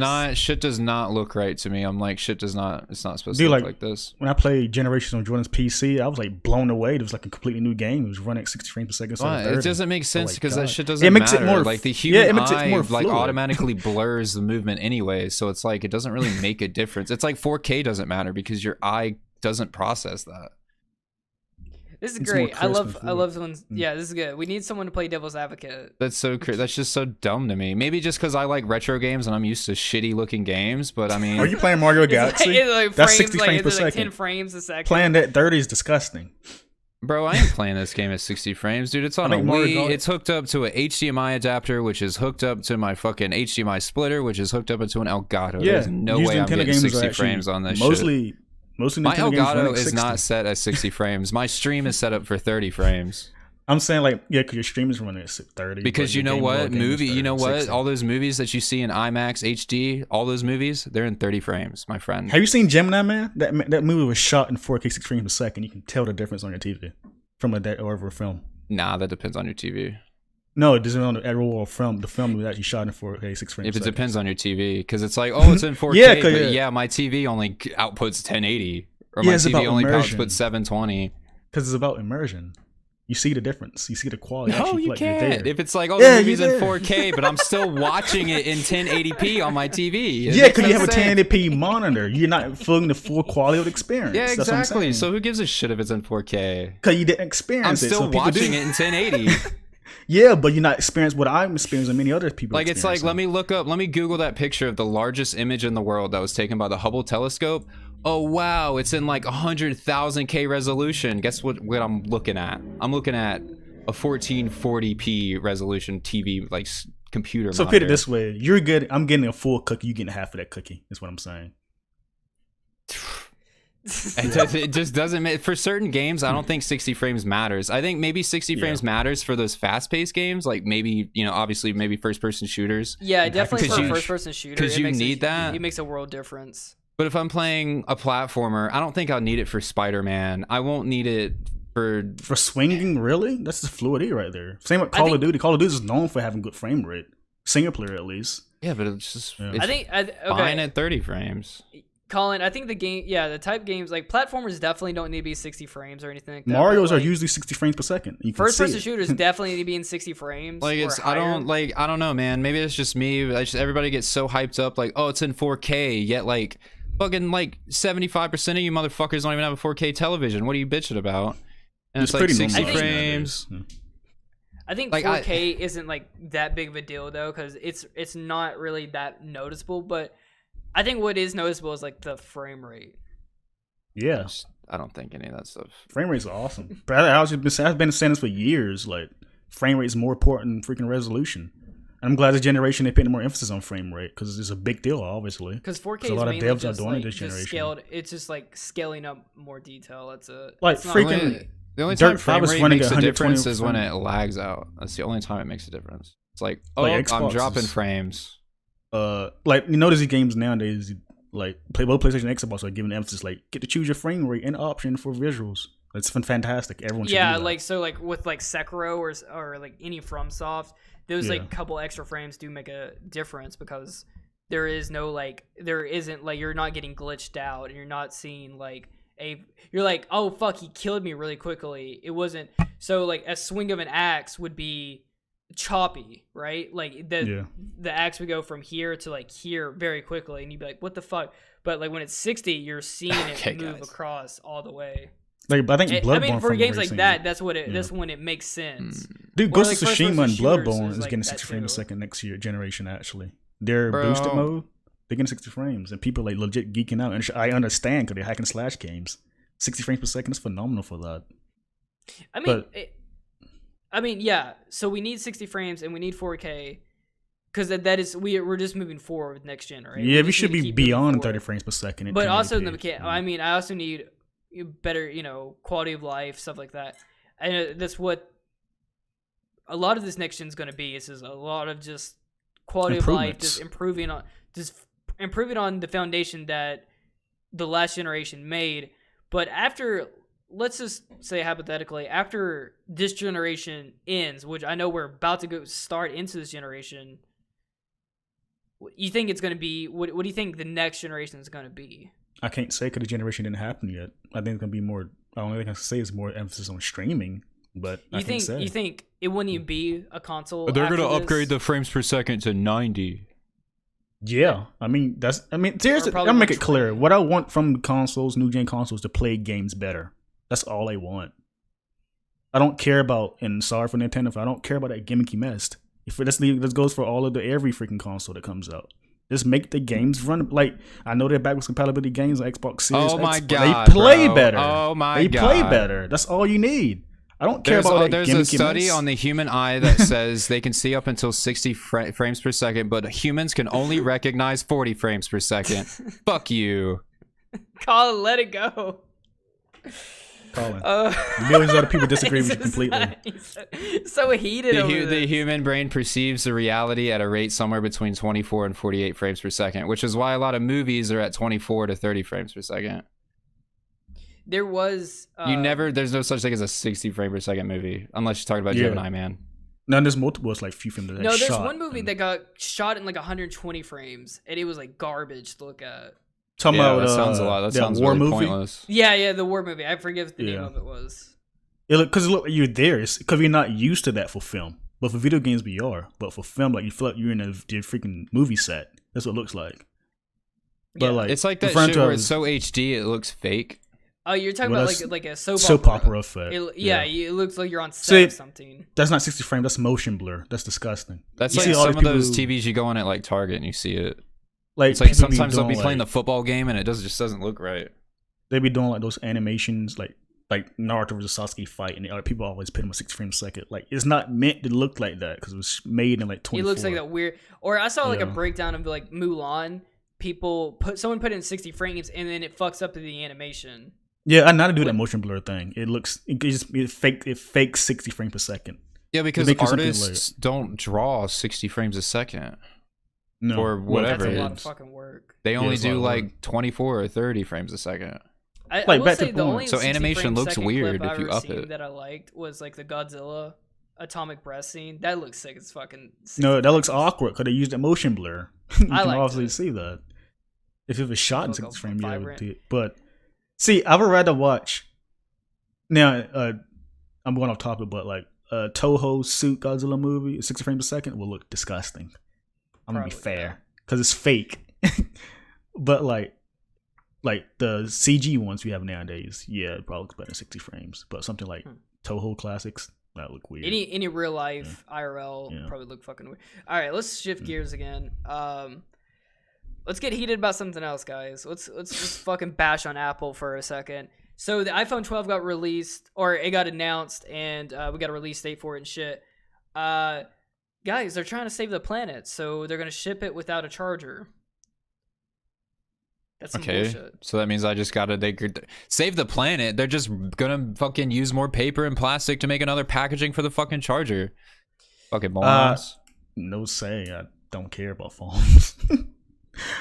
[SPEAKER 2] not look right to me. I'm like, it's not supposed to look like this.
[SPEAKER 3] When I played Generations on Jordan's PC, I was like blown away. It was like a completely new game. It was running at 60 frames per second.
[SPEAKER 2] It doesn't make sense because that shit doesn't matter. Like, the human eye like automatically blurs the movement anyway. So it's like, it doesn't really make a difference. It's like 4K doesn't matter because your eye doesn't process that.
[SPEAKER 1] This is great. I love when. Yeah, this is good. We need someone to play devil's advocate.
[SPEAKER 2] That's so that's just so dumb to me. Maybe just because I like retro games and I'm used to shitty looking games. But I mean,
[SPEAKER 3] are you playing Mario Galaxy?
[SPEAKER 1] That's 60 frames per second. 10 frames a second.
[SPEAKER 3] Playing that 30 is disgusting.
[SPEAKER 2] Bro, I ain't playing this game at 60 frames, dude. It's on a Wii. It's hooked up to an HDMI adapter, which is hooked up to my fucking HDMI splitter, which is hooked up into an Elgato. There's no way I'm getting 60 frames on this shit. My Elgato is not set at 60 frames. My stream is set up for 30 frames.
[SPEAKER 3] I'm saying, like, yeah, because your stream is running at 30.
[SPEAKER 2] Because you know what? All those movies that you see in IMAX HD, all those movies, they're in 30 frames, my friend.
[SPEAKER 3] Have you seen Gemini Man? That movie was shot in 4K 60 frames per second. You can tell the difference on your TV from a film.
[SPEAKER 2] Nah, that depends on your TV.
[SPEAKER 3] No, it doesn't on the actual film. The film was actually shot in 4K 60 frames.
[SPEAKER 2] If it depends on your TV, because it's like, oh, it's in 4K, but my TV only outputs 1080, or my TV only outputs 720.
[SPEAKER 3] Because it's about immersion. You see the difference. You see the quality.
[SPEAKER 2] No,
[SPEAKER 3] actually
[SPEAKER 2] you
[SPEAKER 3] like
[SPEAKER 2] can't. If it's like, the movie's in 4K, but I'm still watching it in 1080p on my TV.
[SPEAKER 3] Yeah, because you have a 1080p monitor. You're not feeling the full quality of the experience.
[SPEAKER 2] Yeah, exactly. So who gives a shit if it's in 4K?
[SPEAKER 3] Because you didn't experience
[SPEAKER 2] it. I'm still watching it in 1080.
[SPEAKER 3] Yeah, but you're not experiencing what I'm experiencing. Many other people.
[SPEAKER 2] Like it's like let me Google that picture of the largest image in the world that was taken by the Hubble telescope. Oh wow, it's in like 100,000K resolution. Guess what I'm looking at? I'm looking at a 1440p resolution TV like computer.
[SPEAKER 3] So put it this way: you're good. I'm getting a full cookie. You getting half of that cookie. Is what I'm saying.
[SPEAKER 2] It just doesn't make for certain games. I don't think 60 frames matters. I think maybe 60 frames matters for those fast-paced games, like maybe obviously maybe first-person shooters.
[SPEAKER 1] Yeah, definitely for a first-person shooter
[SPEAKER 2] because you need that.
[SPEAKER 1] It makes a world difference.
[SPEAKER 2] But if I'm playing a platformer, I don't think I'll need it for Spider-Man. I won't need it for
[SPEAKER 3] swinging. Really, that's the fluidity right there. Same with Call of Duty. Call of Duty is known for having good frame rate, single player at least.
[SPEAKER 2] Yeah, but it's just
[SPEAKER 1] it's
[SPEAKER 2] fine at 30 frames.
[SPEAKER 1] Colin, I think the type games like platformers definitely don't need to be 60 frames or anything like that.
[SPEAKER 3] Mario's are usually 60 frames per second.
[SPEAKER 1] First-person shooters definitely need to be in 60 frames.
[SPEAKER 2] Like I don't know, man. Maybe it's just me. Everybody gets so hyped up, like, oh, it's in 4K. Yet like fucking like 75% of you motherfuckers don't even have a 4K television. What are you bitching about? And it's like 60 frames.
[SPEAKER 1] I think 4K isn't like that big of a deal though, because it's not really that noticeable, but I think what is noticeable is like the frame rate.
[SPEAKER 3] Yeah,
[SPEAKER 2] I don't think any of that stuff.
[SPEAKER 3] Frame rates are awesome. But I've been saying this for years. Like frame rate is more important than freaking resolution. And I'm glad this generation they put more emphasis on frame rate because it's a big deal, obviously.
[SPEAKER 1] Because 4K is a lot of devs are doing it this generation. It's just like scaling up more detail. It's
[SPEAKER 2] freaking. The only time frame rate makes a difference is when it lags out. That's the only time it makes a difference. It's like, I'm dropping frames.
[SPEAKER 3] Like you notice these games nowadays, like both PlayStation and Xbox are giving emphasis, like get to choose your frame rate and option for visuals. It's fantastic. Everyone should do that.
[SPEAKER 1] like with like Sekiro or like any FromSoft, those like couple extra frames do make a difference because there isn't like you're not getting glitched out and you're not seeing like you're like, oh fuck, he killed me really quickly. It wasn't so like a swing of an axe would be choppy, right? Like the axe would go from here to like here very quickly and you'd be like, what the fuck? But like when it's 60, you're seeing it move across all the way.
[SPEAKER 3] Like, but I think Bloodborne
[SPEAKER 1] for games like that, that's when it makes sense.
[SPEAKER 3] Dude, Ghost of Tsushima and Bloodborne is getting 60 frames a second next year generation. Actually, their boosted mode, they're getting 60 frames, and people like legit geeking out. And I understand because they're hack and slash games. 60 frames per second is phenomenal for that.
[SPEAKER 1] I mean, yeah. So we need 60 frames and we need 4K because that is we're just moving forward with next gen, right?
[SPEAKER 3] Yeah, we should be beyond 30 frames per second.
[SPEAKER 1] But also I also need better, quality of life, stuff like that. And that's what a lot of this next gen is going to be. It's just a lot of just quality of life, just improving on the foundation that the last generation made. But after, let's just say hypothetically, after this generation ends, which I know we're about to start into this generation, you think it's going to be, what do you think the next generation is going to be?
[SPEAKER 3] I can't say because the generation didn't happen yet. I think it's going to be more, the only thing I can say is more emphasis on streaming, but you
[SPEAKER 1] think it wouldn't even be a console?
[SPEAKER 2] They're going to upgrade the frames per second to 90.
[SPEAKER 3] Yeah, seriously, I'll make it clear. What I want from consoles, new gen consoles, to play games better. That's all I want. I don't care about, and sorry for Nintendo, I don't care about that gimmicky mess. This goes for every freaking console that comes out. Just make the games run like I know they're backwards compatibility games on Xbox Series.
[SPEAKER 2] Oh my
[SPEAKER 3] X,
[SPEAKER 2] god,
[SPEAKER 3] they play better.
[SPEAKER 2] Oh my god,
[SPEAKER 3] they play better. That's all you need. I don't care about that.
[SPEAKER 2] There's a study on the human eye that says they can see up until 60 frames per second, but humans can only recognize 40 frames per second. Fuck you,
[SPEAKER 1] Colin. Let it go.
[SPEAKER 3] Colin. Millions of other people disagree with you completely.
[SPEAKER 1] So heated over
[SPEAKER 2] the human brain perceives the reality at a rate somewhere between 24 and 48 frames per second, which is why a lot of movies are at 24 to 30 frames per second.
[SPEAKER 1] There was
[SPEAKER 2] there's no such thing as a 60 frame per second movie unless you're talking about Gemini Man.
[SPEAKER 3] No, there's multiple. It's like few frames that
[SPEAKER 1] there's one movie that got shot in like 120 frames and it was like garbage to look at.
[SPEAKER 3] Talking about
[SPEAKER 2] that sounds a lot. That sounds
[SPEAKER 3] war
[SPEAKER 2] really
[SPEAKER 3] movie?
[SPEAKER 2] Pointless.
[SPEAKER 1] Yeah, the war movie. I forget what the name of it was.
[SPEAKER 3] Because you're there. It's because we're not used to that for film. But for video games, we are. But for film, like you feel like you're in a freaking movie set. That's what it looks like. But like
[SPEAKER 2] it's like that shit where it's so HD it looks fake.
[SPEAKER 1] Oh, you're talking about like a
[SPEAKER 3] soap opera effect.
[SPEAKER 1] It looks like you're on set or something.
[SPEAKER 3] That's not 60 frames. That's motion blur. That's disgusting.
[SPEAKER 2] That's like some of those TVs you go in at like Target and you see it.
[SPEAKER 3] Like
[SPEAKER 2] it's like sometimes they'll be playing the football game and it just doesn't look right.
[SPEAKER 3] They be doing like those animations like Naruto versus Sasuke fight, and people always put him at 60 frames a second. Like it's not meant to look like that because it was made in like 24.
[SPEAKER 1] It looks like that weird. Or I saw like a breakdown of like Mulan. Someone put it in 60 frames and then it fucks up the animation.
[SPEAKER 3] Yeah, I know how to do that motion blur thing. It fakes 60 frames per second.
[SPEAKER 2] Yeah, because artists don't draw 60 frames a second.
[SPEAKER 3] No,
[SPEAKER 2] or whatever.
[SPEAKER 1] That's a lot of fucking work.
[SPEAKER 2] They only do like 24 or 30 frames a second.
[SPEAKER 1] I will say the only
[SPEAKER 2] so animation looks weird if you up it.
[SPEAKER 1] That I liked was like the Godzilla atomic breath scene. That looks sick as fucking.
[SPEAKER 3] No, that looks awkward because they used a motion blur. You can obviously see that. If it was shot in 60 frames, yeah, would do it. But see, I would rather watch. Now, I'm going off topic, but like Toho suit Godzilla movie at 60 frames a second will look disgusting. I'm gonna be fair because it's fake, but like the CG ones we have nowadays, yeah, it probably looks better than 60 frames. But something like Toho classics, that look weird.
[SPEAKER 1] Any real life IRL probably look fucking weird. All right, let's shift gears again. Let's get heated about something else, guys. Let's just fucking bash on Apple for a second. So the iPhone 12 got released, or it got announced, and we got a release date for it and shit. Guys, they're trying to save the planet, so they're gonna ship it without a charger. That's some bullshit.
[SPEAKER 2] So that means I just gotta save the planet. They're just gonna fucking use more paper and plastic to make another packaging for the fucking charger. Fucking morons.
[SPEAKER 3] No say. I don't care about phones.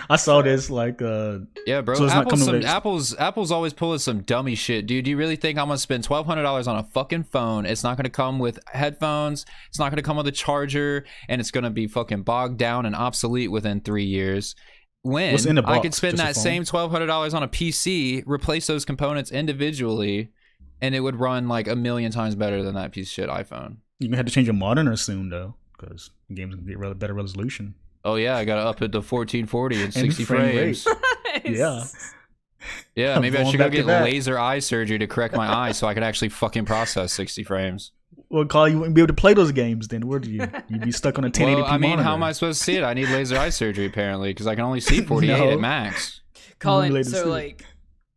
[SPEAKER 3] I saw this like
[SPEAKER 2] yeah, bro. So Apple's always pulling some dummy shit, dude. Do you really think I'm gonna spend $1,200 on a fucking phone? It's not gonna come with headphones. It's not gonna come with a charger, and it's gonna be fucking bogged down and obsolete within 3 years. When I could spend that same $1,200 on a PC, replace those components individually, and it would run like 1,000,000 times better than that piece of shit iPhone.
[SPEAKER 3] You may have to change your monitor soon though, because the game's gonna get better resolution.
[SPEAKER 2] Oh yeah, I gotta up it to 1440 and 60 frames. Yeah, maybe I should go get laser eye surgery to correct my eyes so I could actually fucking process 60 frames.
[SPEAKER 3] Well, Colin, you wouldn't be able to play those games then, would you? You'd be stuck on a 1080p
[SPEAKER 2] Well, I mean,
[SPEAKER 3] monitor.
[SPEAKER 2] how am I supposed to see it? I need laser eye surgery apparently because I can only see 48 at max.
[SPEAKER 1] Colin, so like,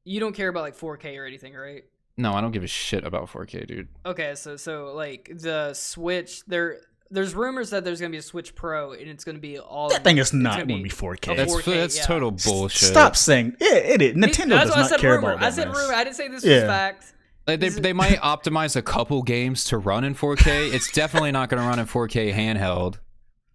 [SPEAKER 1] you don't care about like 4K or anything, right?
[SPEAKER 2] No, I don't give a shit about 4K, dude.
[SPEAKER 1] Okay, so like the Switch, there's rumors that there's gonna be a Switch Pro and it's gonna be all.
[SPEAKER 3] That thing is not gonna be 4K.
[SPEAKER 2] That's total bullshit.
[SPEAKER 3] Stop saying it. Nintendo does not care about that.
[SPEAKER 1] I said rumor. I didn't say this was fact.
[SPEAKER 2] They might optimize a couple games to run in 4K. It's definitely not gonna run in 4K handheld.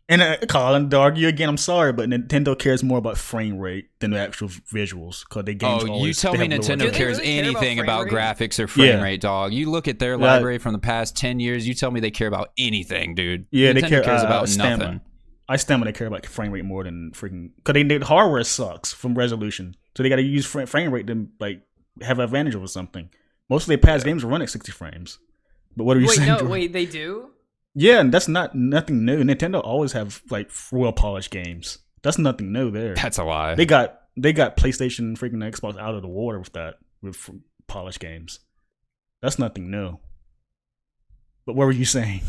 [SPEAKER 3] And Colin, to argue again, I'm sorry, but Nintendo cares more about frame rate than the actual visuals because they games.
[SPEAKER 2] Oh, you tell me Nintendo cares anything about graphics or frame rate, dog? You look at their library from the past 10 years. You tell me they care about anything, dude.
[SPEAKER 3] Yeah,
[SPEAKER 2] Nintendo
[SPEAKER 3] they
[SPEAKER 2] cares about nothing.
[SPEAKER 3] I stand when they care about frame rate more than freaking because the hardware sucks from resolution, so they got to use frame rate to like have an advantage over something. Most of their past games run at 60 frames. But what are you saying?
[SPEAKER 1] Wait, they do?
[SPEAKER 3] Yeah, and that's nothing new. Nintendo always have like well polished games. That's nothing new there.
[SPEAKER 2] That's a lie.
[SPEAKER 3] They got PlayStation, freaking Xbox out of the water with polished games. That's nothing new. But what were you saying?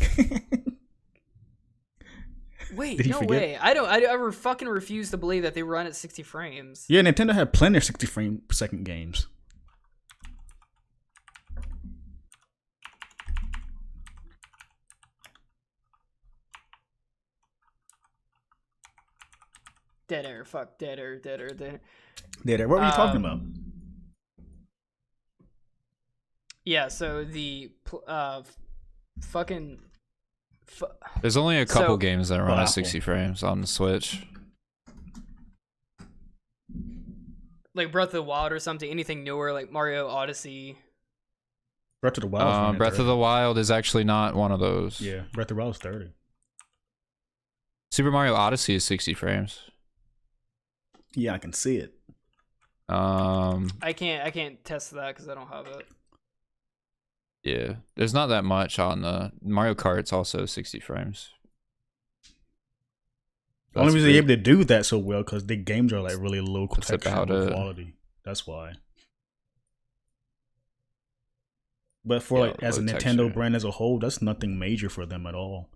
[SPEAKER 1] Wait, no way. I fucking refuse to believe that they run at 60 frames.
[SPEAKER 3] Yeah, Nintendo had plenty of 60 frame per second games.
[SPEAKER 1] Dead air. Fuck. Dead air.
[SPEAKER 3] What were you talking about?
[SPEAKER 1] Yeah, so the
[SPEAKER 2] There's only a couple games that run at 60 frames on the Switch.
[SPEAKER 1] Like Breath of the Wild or something, anything newer like Mario Odyssey.
[SPEAKER 3] Breath of the Wild.
[SPEAKER 2] Breath of the Wild is actually not one of those.
[SPEAKER 3] Yeah, Breath of the Wild is 30.
[SPEAKER 2] Super Mario Odyssey is 60 frames.
[SPEAKER 3] Yeah, I can see it.
[SPEAKER 1] I can't test that because I don't have it.
[SPEAKER 2] Yeah, there's not that much on the Mario Kart's also 60 frames.
[SPEAKER 3] The only reason they're able to do that so well because the games are like really low quality. That's why. But for like as a Nintendo brand as a whole, that's nothing major for them at all.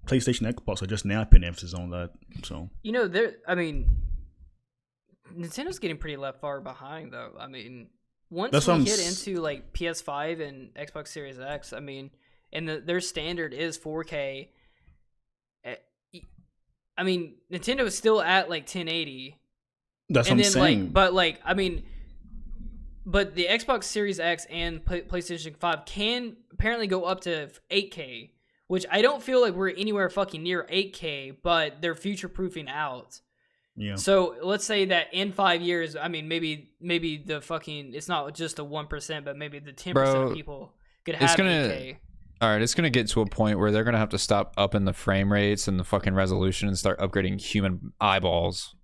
[SPEAKER 3] PlayStation, Xbox are just now putting emphasis on that. So
[SPEAKER 1] Nintendo's getting pretty left far behind though. I mean, once we get into like PS5 and Xbox Series X, I mean, and their standard is 4K. I mean, Nintendo is still at like 1080.
[SPEAKER 3] That's what I'm saying.
[SPEAKER 1] But the Xbox Series X and PlayStation 5 can apparently go up to 8K, which I don't feel like we're anywhere fucking near 8K, but they're future-proofing out.
[SPEAKER 3] Yeah.
[SPEAKER 1] So let's say that in 5 years, I mean, maybe the fucking, it's not just a 1%, but maybe the 10% of people could have 8K.
[SPEAKER 2] All right, it's going to get to a point where they're going to have to stop upping the frame rates and the fucking resolution and start upgrading human eyeballs.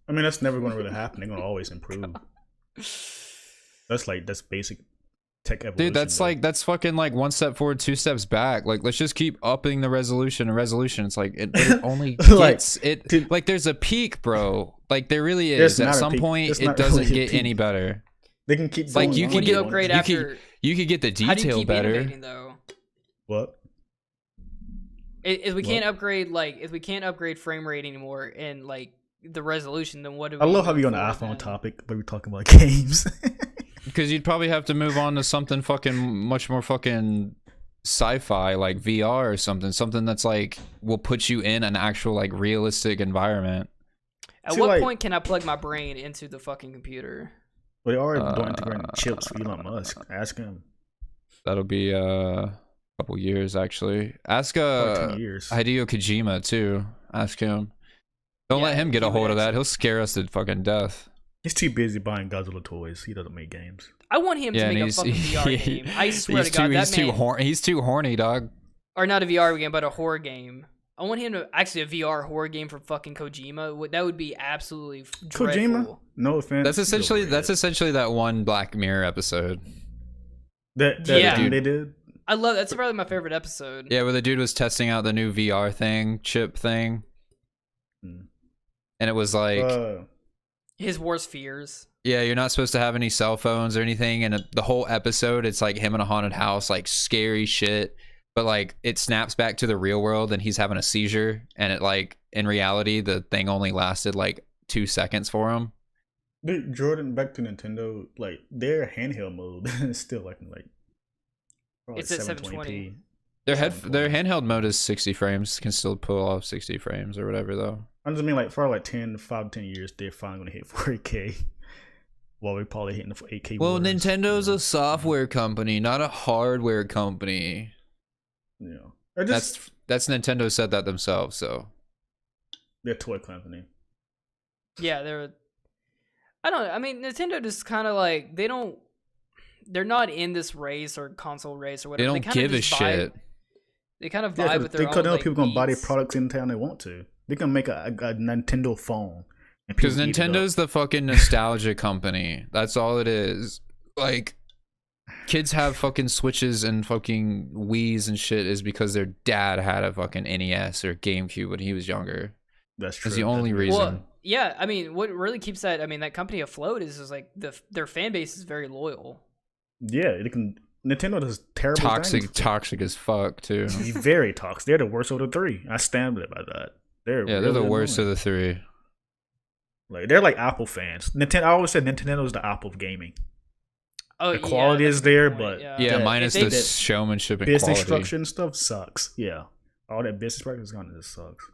[SPEAKER 3] I mean, that's never going to really happen. They're going to always improve. That's basic tech evolution.
[SPEAKER 2] Dude, that's fucking like one step forward, two steps back. Like, let's just keep upping the resolution and resolution. It's like, it only gets, like, there's a peak, bro. Like, there really is. At some point, it doesn't get any better.
[SPEAKER 3] They can keep
[SPEAKER 2] like, you
[SPEAKER 1] can get upgrade after.
[SPEAKER 2] You could get the detail better.
[SPEAKER 1] Though?
[SPEAKER 3] What?
[SPEAKER 1] If we can't upgrade frame rate anymore and like the resolution, then what do we?
[SPEAKER 3] I love how you're on the iPhone topic, but we're talking about games.
[SPEAKER 2] Because you'd probably have to move on to something fucking much more fucking sci-fi, like VR or something that's like will put you in an actual like realistic environment.
[SPEAKER 1] At what point can I plug my brain into the fucking computer?
[SPEAKER 3] Well, they already don't integrate chips for Elon Musk. Ask him.
[SPEAKER 2] That'll be couple years actually. Ask
[SPEAKER 3] 10 years.
[SPEAKER 2] Hideo Kojima too. Ask him. Don't let him get a hold of that. He'll scare us to fucking death.
[SPEAKER 3] He's too busy buying Godzilla toys. He doesn't make games.
[SPEAKER 1] I want him to make a fucking VR game. I swear to God,
[SPEAKER 2] he's too horny, dog.
[SPEAKER 1] Or not a VR game, but a horror game. I want him to actually a VR horror game from fucking Kojima. That would be absolutely dreadful.
[SPEAKER 3] Kojima? No offense.
[SPEAKER 2] That's essentially that one Black Mirror episode.
[SPEAKER 3] That thing they did.
[SPEAKER 1] I love that's probably my favorite episode.
[SPEAKER 2] Yeah, where the dude was testing out the new VR chip thing. And it was like
[SPEAKER 1] his worst fears.
[SPEAKER 2] Yeah, you're not supposed to have any cell phones or anything, and the whole episode it's like him in a haunted house, like scary shit. But like it snaps back to the real world and he's having a seizure, and it like in reality the thing only lasted like 2 seconds for him.
[SPEAKER 3] Dude, Jordan, back to Nintendo, like their handheld mode is still like
[SPEAKER 1] it's at 720.
[SPEAKER 2] Their handheld mode is 60 frames, can still pull off 60 frames or whatever though.
[SPEAKER 3] I just mean like for like 5 to 10 years they're finally gonna hit 4K. While we're probably hitting the 8K.
[SPEAKER 2] Well, Nintendo's a software company, not a hardware company.
[SPEAKER 3] Yeah.
[SPEAKER 2] That's Nintendo said that themselves, so.
[SPEAKER 3] They're a toy company.
[SPEAKER 1] Yeah, I mean, Nintendo just kind of like, they're not in this race or console race or whatever.
[SPEAKER 2] They don't give a shit.
[SPEAKER 1] They kind of vibe with their own,
[SPEAKER 3] they know people gonna buy their products in town they want to. They can make a Nintendo phone.
[SPEAKER 2] Because Nintendo's the fucking nostalgia company. That's all it is. Like, kids have fucking Switches and fucking Wiis and shit is because their dad had a fucking NES or GameCube when he was younger.
[SPEAKER 3] That's true.
[SPEAKER 2] That's the only reason.
[SPEAKER 1] Well, yeah, I mean, what really keeps that company afloat is like their fan base is very loyal.
[SPEAKER 3] Yeah, Nintendo does terrible
[SPEAKER 2] toxic as fuck too.
[SPEAKER 3] Very toxic. They're the worst of the three. I stand by that. They're
[SPEAKER 2] the worst of the three.
[SPEAKER 3] Like they're like Apple fans. I always said Nintendo's the Apple of gaming.
[SPEAKER 1] Oh,
[SPEAKER 3] the quality is there, but
[SPEAKER 2] minus the showmanship and
[SPEAKER 3] business
[SPEAKER 2] quality.
[SPEAKER 3] structure and stuff sucks. Yeah, all that business practice kind of just sucks.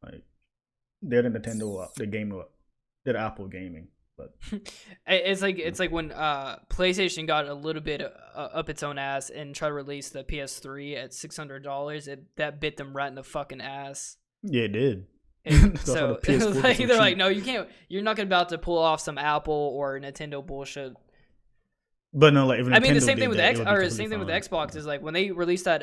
[SPEAKER 3] Like they're the Nintendo, they're the Apple gaming. But
[SPEAKER 1] it's like when PlayStation got a little bit up its own ass and tried to release the PS3 at $600. That bit them right in the fucking ass.
[SPEAKER 3] Yeah, it did.
[SPEAKER 1] So it was like, they're like, no, you can't. You're not about to pull off some Apple or Nintendo bullshit.
[SPEAKER 3] But no, like
[SPEAKER 1] the same thing with Xbox is like when they released that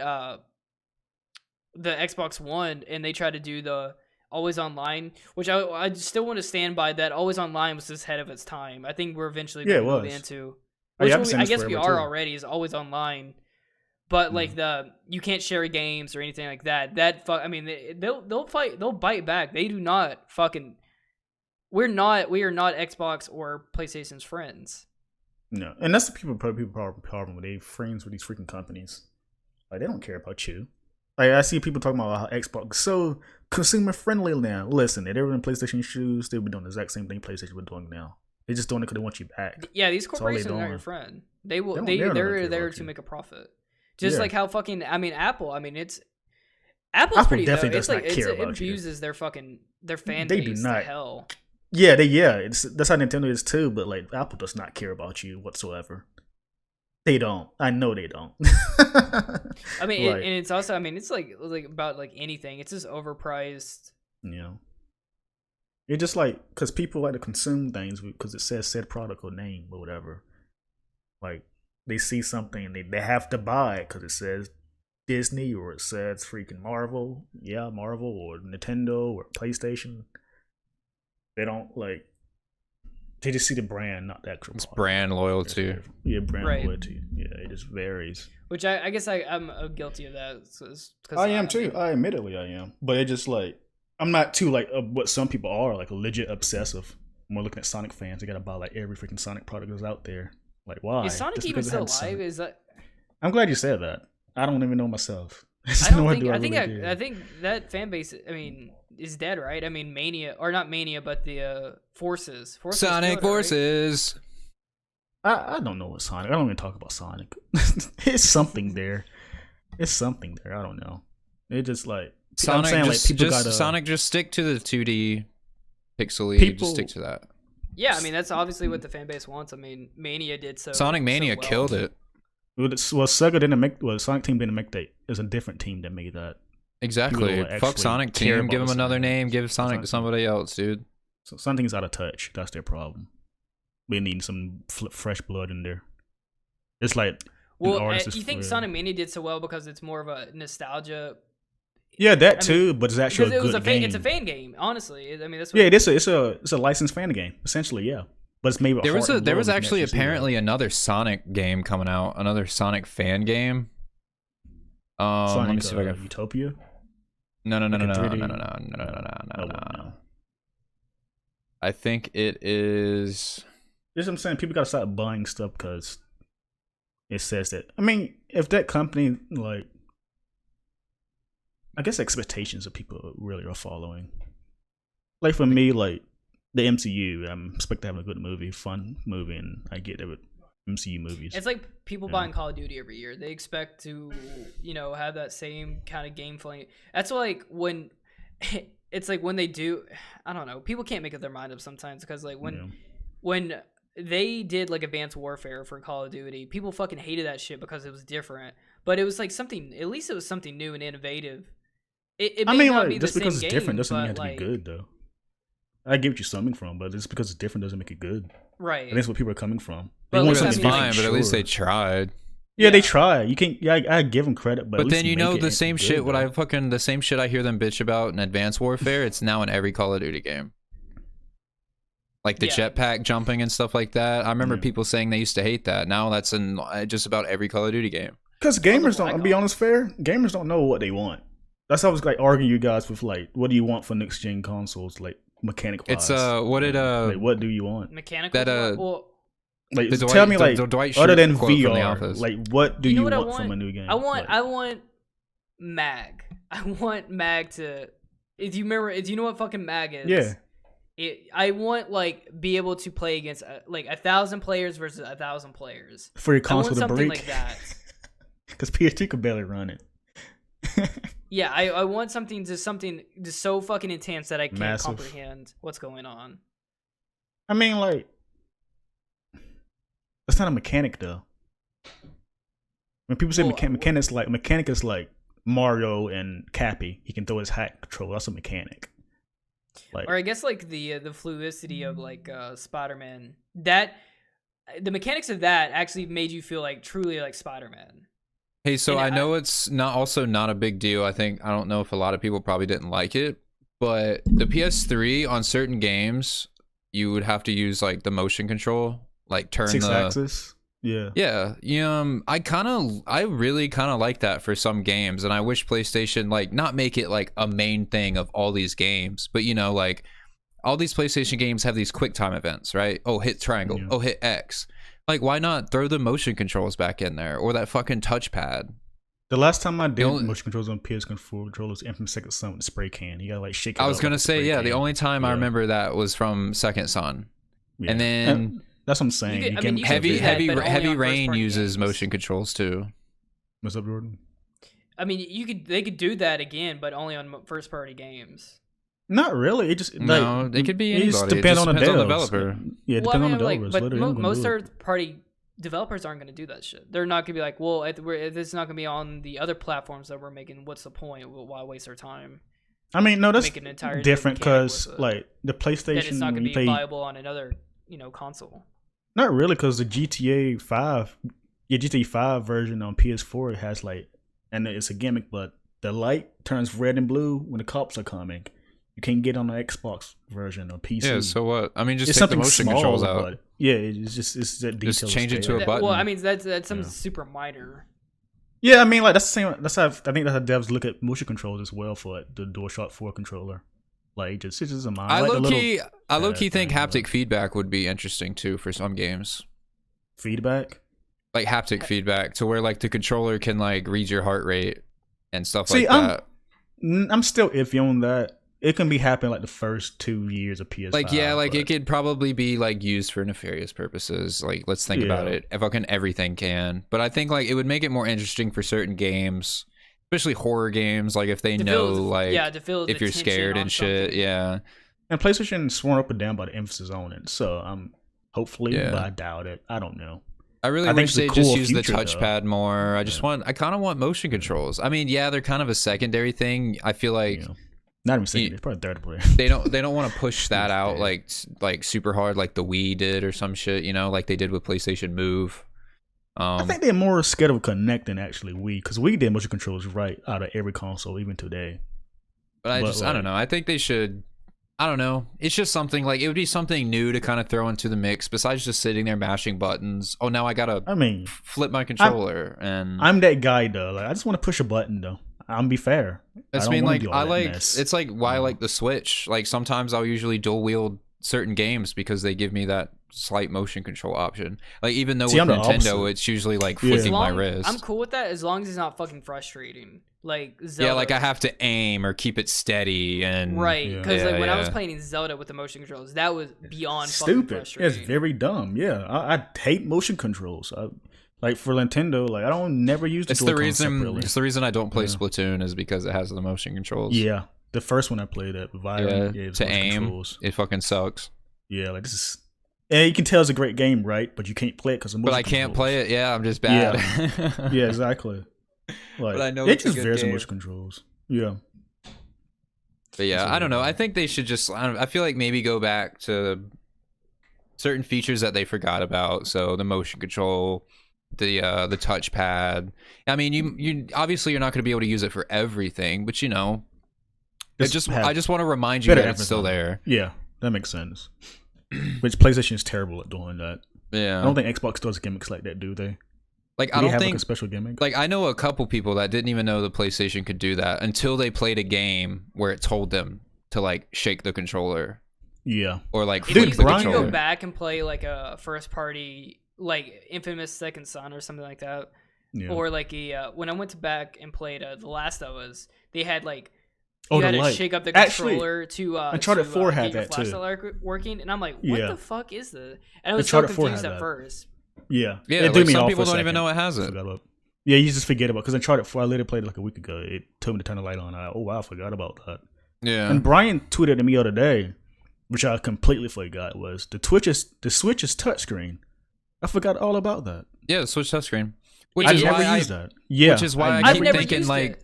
[SPEAKER 1] the Xbox One and they tried to do the always online, which I still want to stand by that always online was just ahead of its time. I think we're eventually going to move into Which I guess we are already is always online. But like you can't share games or anything like that. I mean, they'll fight. They'll bite back. They do not fucking. We are not Xbox or PlayStation's friends.
[SPEAKER 3] No, and that's the people problem with they friends with these freaking companies. Like they don't care about you. Like I see people talking about how Xbox is so consumer friendly now. Listen, if they were in PlayStation shoes, they'd be doing the exact same thing PlayStation was doing now. They're just doing it because they want you back.
[SPEAKER 1] Yeah, these corporations aren't your friend. They're there to make a profit. Just like how fucking Apple. I mean, Apple's pretty
[SPEAKER 3] definitely
[SPEAKER 1] does
[SPEAKER 3] not care about you.
[SPEAKER 1] It abuses their fan
[SPEAKER 3] they
[SPEAKER 1] base
[SPEAKER 3] do not.
[SPEAKER 1] to hell.
[SPEAKER 3] Yeah, that's how Nintendo is too. But like Apple does not care about you whatsoever. They don't. I know they don't.
[SPEAKER 1] I mean, and it's also. I mean, it's like about like anything. It's just overpriced.
[SPEAKER 3] Yeah. It's just like because people like to consume things because it says said product or name or whatever. Like they see something and they have to buy it because it says Disney or it says freaking Marvel. Yeah, Marvel or Nintendo or PlayStation. They don't like. They just see the brand, not the actual. It's
[SPEAKER 2] brand loyalty.
[SPEAKER 3] Yeah, brand loyalty. Yeah, it just varies.
[SPEAKER 1] Which I guess I'm guilty of that.
[SPEAKER 3] I am too. Admittedly I am, but it just like I'm not too like what some people are like legit obsessive. When we're looking at Sonic fans, they gotta buy like every freaking Sonic product that's out there. Like why?
[SPEAKER 1] Is Sonic even still alive? Is that?
[SPEAKER 3] I'm glad you said that. I don't even know myself.
[SPEAKER 1] I think that fan base. I mean, is dead, right? I mean, Mania or not Mania, but the Forces.
[SPEAKER 2] Sonic Forces.
[SPEAKER 3] Right? I don't know what Sonic. I don't even talk about Sonic. It's something there. It's something there. I don't know. It just like
[SPEAKER 2] Sonic.
[SPEAKER 3] I'm saying, like,
[SPEAKER 2] Sonic just stick to the 2D pixely. Just stick to that.
[SPEAKER 1] Yeah, I mean that's obviously what the fan base wants. I mean, Mania did so.
[SPEAKER 2] Sonic Mania
[SPEAKER 1] so well.
[SPEAKER 2] killed it.
[SPEAKER 3] Well, Sega didn't make. Well, Sonic team didn't make that. It was a different team that made that.
[SPEAKER 2] Exactly. Fuck Sonic team. Give them another name. Give Sonic to somebody else, dude.
[SPEAKER 3] So something's out of touch. That's their problem. We need some fresh blood in there. It's like.
[SPEAKER 1] Well, you think Sonic Mania did so well because it's more of a nostalgia.
[SPEAKER 3] Yeah, that too, but it's actually a good game.
[SPEAKER 1] It's a fan game, honestly. I mean, that's what
[SPEAKER 3] it's a licensed fan game, essentially. Yeah. But it's maybe
[SPEAKER 2] there was actually apparently another Sonic game coming out, another Sonic fan game.
[SPEAKER 3] Sonic,
[SPEAKER 2] let me see if I can.
[SPEAKER 3] Utopia.
[SPEAKER 2] No. I think it is.
[SPEAKER 3] That's what I'm saying. People gotta stop buying stuff because it says that. I mean, if that company like, I guess expectations of people really are following. Like for me, like. The MCU, I'm expecting to have a good movie, fun movie, and I get it with MCU movies.
[SPEAKER 1] It's like people buying Call of Duty every year. They expect to, have that same kind of gameplay. That's like when it's like when they do, I don't know. People can't make up their mind up sometimes because like when they did like Advanced Warfare for Call of Duty, people fucking hated that shit because it was different. But it was like something. At least it was something new and innovative. It may not be
[SPEAKER 3] just
[SPEAKER 1] the
[SPEAKER 3] because
[SPEAKER 1] same
[SPEAKER 3] it's different doesn't mean it
[SPEAKER 1] like,
[SPEAKER 3] have to be good though. I get what you're coming from, but just because it's different doesn't make it good.
[SPEAKER 1] Right.
[SPEAKER 3] And that's what people are coming from.
[SPEAKER 2] They want something fine, but at least they tried.
[SPEAKER 3] Yeah, they try. You can't. Yeah, I give them credit, but
[SPEAKER 2] then the same shit. The same shit I hear them bitch about in Advanced Warfare. It's now in every Call of Duty game. Like the jetpack jumping and stuff like that. I remember people saying they used to hate that. Now that's in just about every Call of Duty game.
[SPEAKER 3] Because gamers don't. I'll be honest, gamers don't know what they want. That's how I was like arguing you guys with like, what do you want for next gen consoles? Like. Mechanic wise.
[SPEAKER 2] It's what
[SPEAKER 3] do you want?
[SPEAKER 1] Mechanical.
[SPEAKER 3] Like tell me like other than VR, like what do you want from a new game?
[SPEAKER 1] I want mag. I want mag to. If you know what fucking mag is. Yeah. I want like be able to play against like 1,000 players versus 1,000 players
[SPEAKER 3] for your console to break.
[SPEAKER 1] Something like that.
[SPEAKER 3] Because PS2 could barely run it.
[SPEAKER 1] Yeah, I want something just so fucking intense that I can't comprehend what's going on.
[SPEAKER 3] I mean, like, that's not a mechanic though. When people say mechanic is like Mario and Cappy. He can throw his hat control. That's a mechanic. Like,
[SPEAKER 1] or I guess like the fluidity of like Spider-Man. That the mechanics of that actually made you feel like truly like Spider-Man.
[SPEAKER 2] Hey, so I know it's not a big deal. I don't know if a lot of people probably didn't like it, but the PS3 on certain games, you would have to use like the motion control, like turn
[SPEAKER 3] 6-axis.
[SPEAKER 2] Yeah. I really kind of like that for some games, and I wish PlayStation like not make it like a main thing of all these games, but like all these PlayStation games have these quick time events, right? Oh, hit triangle. Oh, hit X. Like, why not throw the motion controls back in there, or that fucking touchpad?
[SPEAKER 3] The last time I did motion controls on PS4 controllers, Infamous Second Son with the spray can. You gotta like shake it.
[SPEAKER 2] I was gonna say,
[SPEAKER 3] can.
[SPEAKER 2] The only time I remember that was from Second Son, and then
[SPEAKER 3] that's what I'm saying.
[SPEAKER 2] Heavy Rain uses motion controls too.
[SPEAKER 3] What's up, Jordan?
[SPEAKER 1] I mean, they could do that again, but only on first party games.
[SPEAKER 3] Not really. It just
[SPEAKER 2] no. They could be anybody.
[SPEAKER 3] It just depends on the
[SPEAKER 2] developer.
[SPEAKER 3] Yeah, depends on the developers.
[SPEAKER 1] But most third party developers aren't going to do that shit. They're not going to be like, well, if it's not going to be on the other platforms that we're making, what's the point? Why waste our time?
[SPEAKER 3] I mean, no, that's different because like the PlayStation,
[SPEAKER 1] it's not going to be viable on another console.
[SPEAKER 3] Not really, because the GTA 5 version on PS4 has like, and it's a gimmick, but the light turns red and blue when the cops are coming. You can't get on the Xbox version or PC.
[SPEAKER 2] Yeah, so what? I mean, just take the motion controls out.
[SPEAKER 3] Yeah, it's that detail.
[SPEAKER 2] Just change it to a button.
[SPEAKER 1] Well, I mean, that's something super minor.
[SPEAKER 3] Yeah, I mean, like that's the same. That's how I think that's how devs look at motion controls as well for like, the DualShock 4 controller. Like, it's just a minor.
[SPEAKER 2] I low key think haptic feedback would be interesting too for some games.
[SPEAKER 3] Feedback,
[SPEAKER 2] like haptic feedback, to where like the controller can like read your heart rate and stuff like that.
[SPEAKER 3] I'm still iffy on that. It can be happening like the first 2 years of PS5.
[SPEAKER 2] Like, yeah, like it could probably be like used for nefarious purposes. Like, let's think about it. If fucking everything can. But I think like it would make it more interesting for certain games, especially horror games. Like if they know like if you're scared and shit. Yeah.
[SPEAKER 3] And PlayStation sworn up and down by the emphasis on it. So I'm hopefully, but I doubt it. I don't know.
[SPEAKER 2] I really wish they just use the touchpad more. I kind of want motion controls. I mean, yeah, they're kind of a secondary thing. I feel like.
[SPEAKER 3] Yeah. Not even second, it's probably third player.
[SPEAKER 2] They don't want to push that out like super hard like the Wii did or some shit, like they did with PlayStation Move.
[SPEAKER 3] I think they're more scared of Connect than actually Wii, because Wii did motion controls right out of every console, even today.
[SPEAKER 2] But I don't know. I think they should. I don't know. It's just something like it would be something new to kind of throw into the mix besides just sitting there mashing buttons. Oh, now I gotta. Flip my controller I'm
[SPEAKER 3] that guy though. Like I just want to push a button though. I'm be fair.
[SPEAKER 2] It's like why I like the Switch. Like sometimes I'll usually dual wield certain games because they give me that slight motion control option. Like even though with Nintendo, it's usually like flicking my wrist.
[SPEAKER 1] I'm cool with that as long as it's not fucking frustrating. Like Zelda.
[SPEAKER 2] Yeah, like I have to aim or keep it steady and
[SPEAKER 1] because when I was playing Zelda with the motion controls, that was beyond fucking frustrating.
[SPEAKER 3] It's very dumb. Yeah, I hate motion controls. Like for Nintendo, like I don't never use the Joy-Con separately.
[SPEAKER 2] It's the reason I don't play Splatoon is because it has the motion controls.
[SPEAKER 3] Yeah, the first one I played at Violet,
[SPEAKER 2] to aim, controls. It fucking sucks.
[SPEAKER 3] Yeah, like this is. Yeah, you can tell it's a great game, right? But you can't play it because of motion
[SPEAKER 2] But I can't play it. Yeah, I'm just bad.
[SPEAKER 3] Yeah, exactly. Like,
[SPEAKER 2] but I know
[SPEAKER 3] it just varies on motion controls. Yeah.
[SPEAKER 2] But yeah, I don't know. I think they should just. I feel like maybe go back to certain features that they forgot about. So the motion control. The touchpad. I mean, you obviously you're not going to be able to use it for everything, but I just want to remind you that it's still there.
[SPEAKER 3] Yeah, that makes sense. Which PlayStation is terrible at doing that.
[SPEAKER 2] Yeah,
[SPEAKER 3] I don't think Xbox does gimmicks like that, do they?
[SPEAKER 2] Like I don't think
[SPEAKER 3] like a special gimmick.
[SPEAKER 2] Like I know a couple people that didn't even know the PlayStation could do that until they played a game where it told them to like shake the controller.
[SPEAKER 3] Yeah,
[SPEAKER 2] or like flick the controller.
[SPEAKER 1] If you go back and play like a first party. Like Infamous Second Son or something like that, or like when I went back and played The Last of Us, they had like you had to shake up the controller to
[SPEAKER 3] Uncharted 4 had that too.
[SPEAKER 1] Working, and I'm like, what the fuck is this? And I was so confused at first.
[SPEAKER 3] Yeah,
[SPEAKER 2] like some people don't even know it has it.
[SPEAKER 3] Yeah, you just forget about because Uncharted 4 I literally played it like a week ago. It told me to turn the light on. I forgot about that.
[SPEAKER 2] Yeah,
[SPEAKER 3] and Brian tweeted at me the other day, which I completely forgot, was the Switch is touchscreen. I forgot all about that.
[SPEAKER 2] Yeah, the Switch touchscreen.
[SPEAKER 3] Which is why I use that. Yeah,
[SPEAKER 2] which is why I keep thinking like,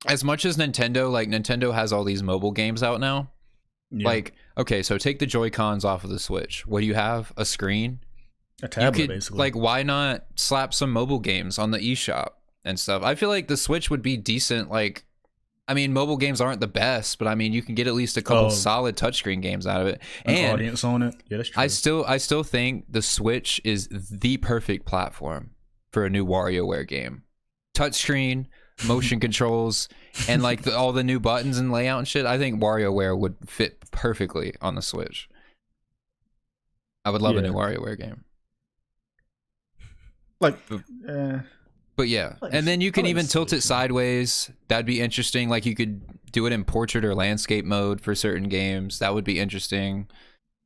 [SPEAKER 2] as much as Nintendo has all these mobile games out now. Yeah. Like, okay, so take the Joy-Cons off of the Switch. What do you have? A screen?
[SPEAKER 3] A tablet, basically.
[SPEAKER 2] Like, why not slap some mobile games on the eShop and stuff? I feel like the Switch would be decent, like I mean, mobile games aren't the best, but I mean, you can get at least a couple solid touchscreen games out of it.
[SPEAKER 3] An audience on it. Yeah, that's true.
[SPEAKER 2] I still think the Switch is the perfect platform for a new WarioWare game. Touchscreen, motion controls, and like all the new buttons and layout and shit. I think WarioWare would fit perfectly on the Switch. I would love a new WarioWare game. But yeah, and then you can even tilt it sideways. That'd be interesting. Like you could do it in portrait or landscape mode for certain games. That would be interesting.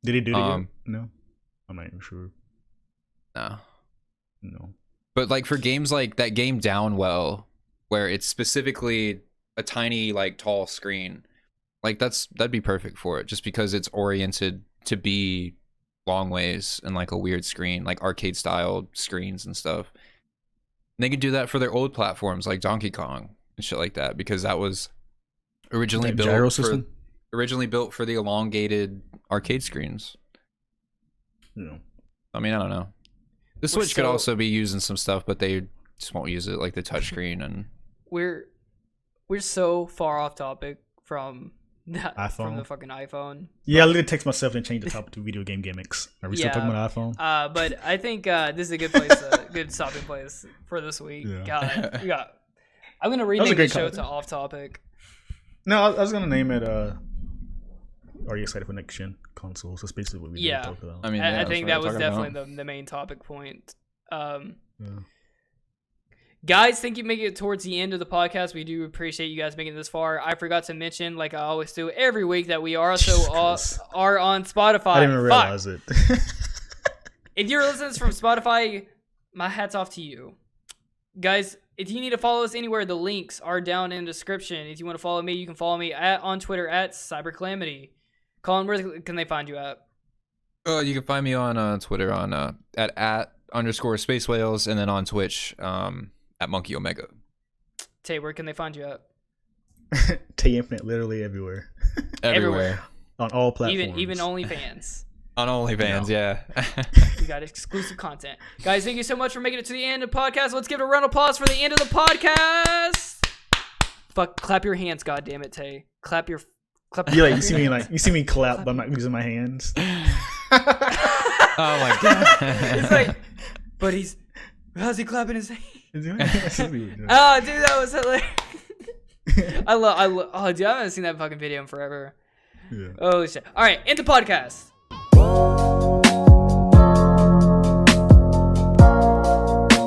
[SPEAKER 3] Did he do it yet? No, I'm not even sure.
[SPEAKER 2] No. But like for games like that game Downwell, where it's specifically a tiny like tall screen, like that'd be perfect for it. Just because it's oriented to be long ways and like a weird screen, like arcade style screens and stuff. They could do that for their old platforms like Donkey Kong and shit like that, because that was originally built for the elongated arcade screens.
[SPEAKER 3] Yeah.
[SPEAKER 2] I mean, I don't know. The Switch could also be using some stuff, but they just won't use it, like the touchscreen. And
[SPEAKER 1] we're so far off topic from
[SPEAKER 3] iPhone.
[SPEAKER 1] From the fucking iPhone.
[SPEAKER 3] Yeah, I literally text myself and change the topic to video game gimmicks. Are we still talking about iPhone?
[SPEAKER 1] But I think this is a good place, good stopping place for this week.
[SPEAKER 3] Yeah.
[SPEAKER 1] I'm gonna rename the show to Off Topic.
[SPEAKER 3] No, I was gonna name it. Are you excited for next gen consoles? That's basically what we talked about.
[SPEAKER 2] I mean,
[SPEAKER 1] I think that was definitely the main topic point. Guys, thank you for making it towards the end of the podcast. We do appreciate you guys making it this far. I forgot to mention, like I always do every week, that we are also are on Spotify.
[SPEAKER 3] I didn't even realize it.
[SPEAKER 1] If you're listening to this from Spotify, my hat's off to you. Guys, if you need to follow us anywhere, the links are down in the description. If you want to follow me, you can follow me on Twitter at CyberCalamity. Colin, where can they find you at?
[SPEAKER 2] You can find me on Twitter on @_Space Whales, and then on Twitch at MonkeyOmega.
[SPEAKER 1] Tay, where can they find you at?
[SPEAKER 3] Tay Infinite, literally everywhere.
[SPEAKER 2] Everywhere.
[SPEAKER 3] On all platforms.
[SPEAKER 1] Even OnlyFans.
[SPEAKER 2] On OnlyFans, yeah.
[SPEAKER 1] We got exclusive content. Guys, thank you so much for making it to the end of the podcast. Let's give it a round of applause for the end of the podcast. Fuck, clap your hands, goddammit, Tay. Clap your
[SPEAKER 3] you see me clap, but I'm not using my hands.
[SPEAKER 2] Oh my god.
[SPEAKER 1] It's like, but how's he clapping his hands?
[SPEAKER 3] Oh, dude,
[SPEAKER 1] that was hilarious. Dude, I haven't seen that fucking video in forever.
[SPEAKER 3] Yeah.
[SPEAKER 1] Oh shit. All right, end the podcast.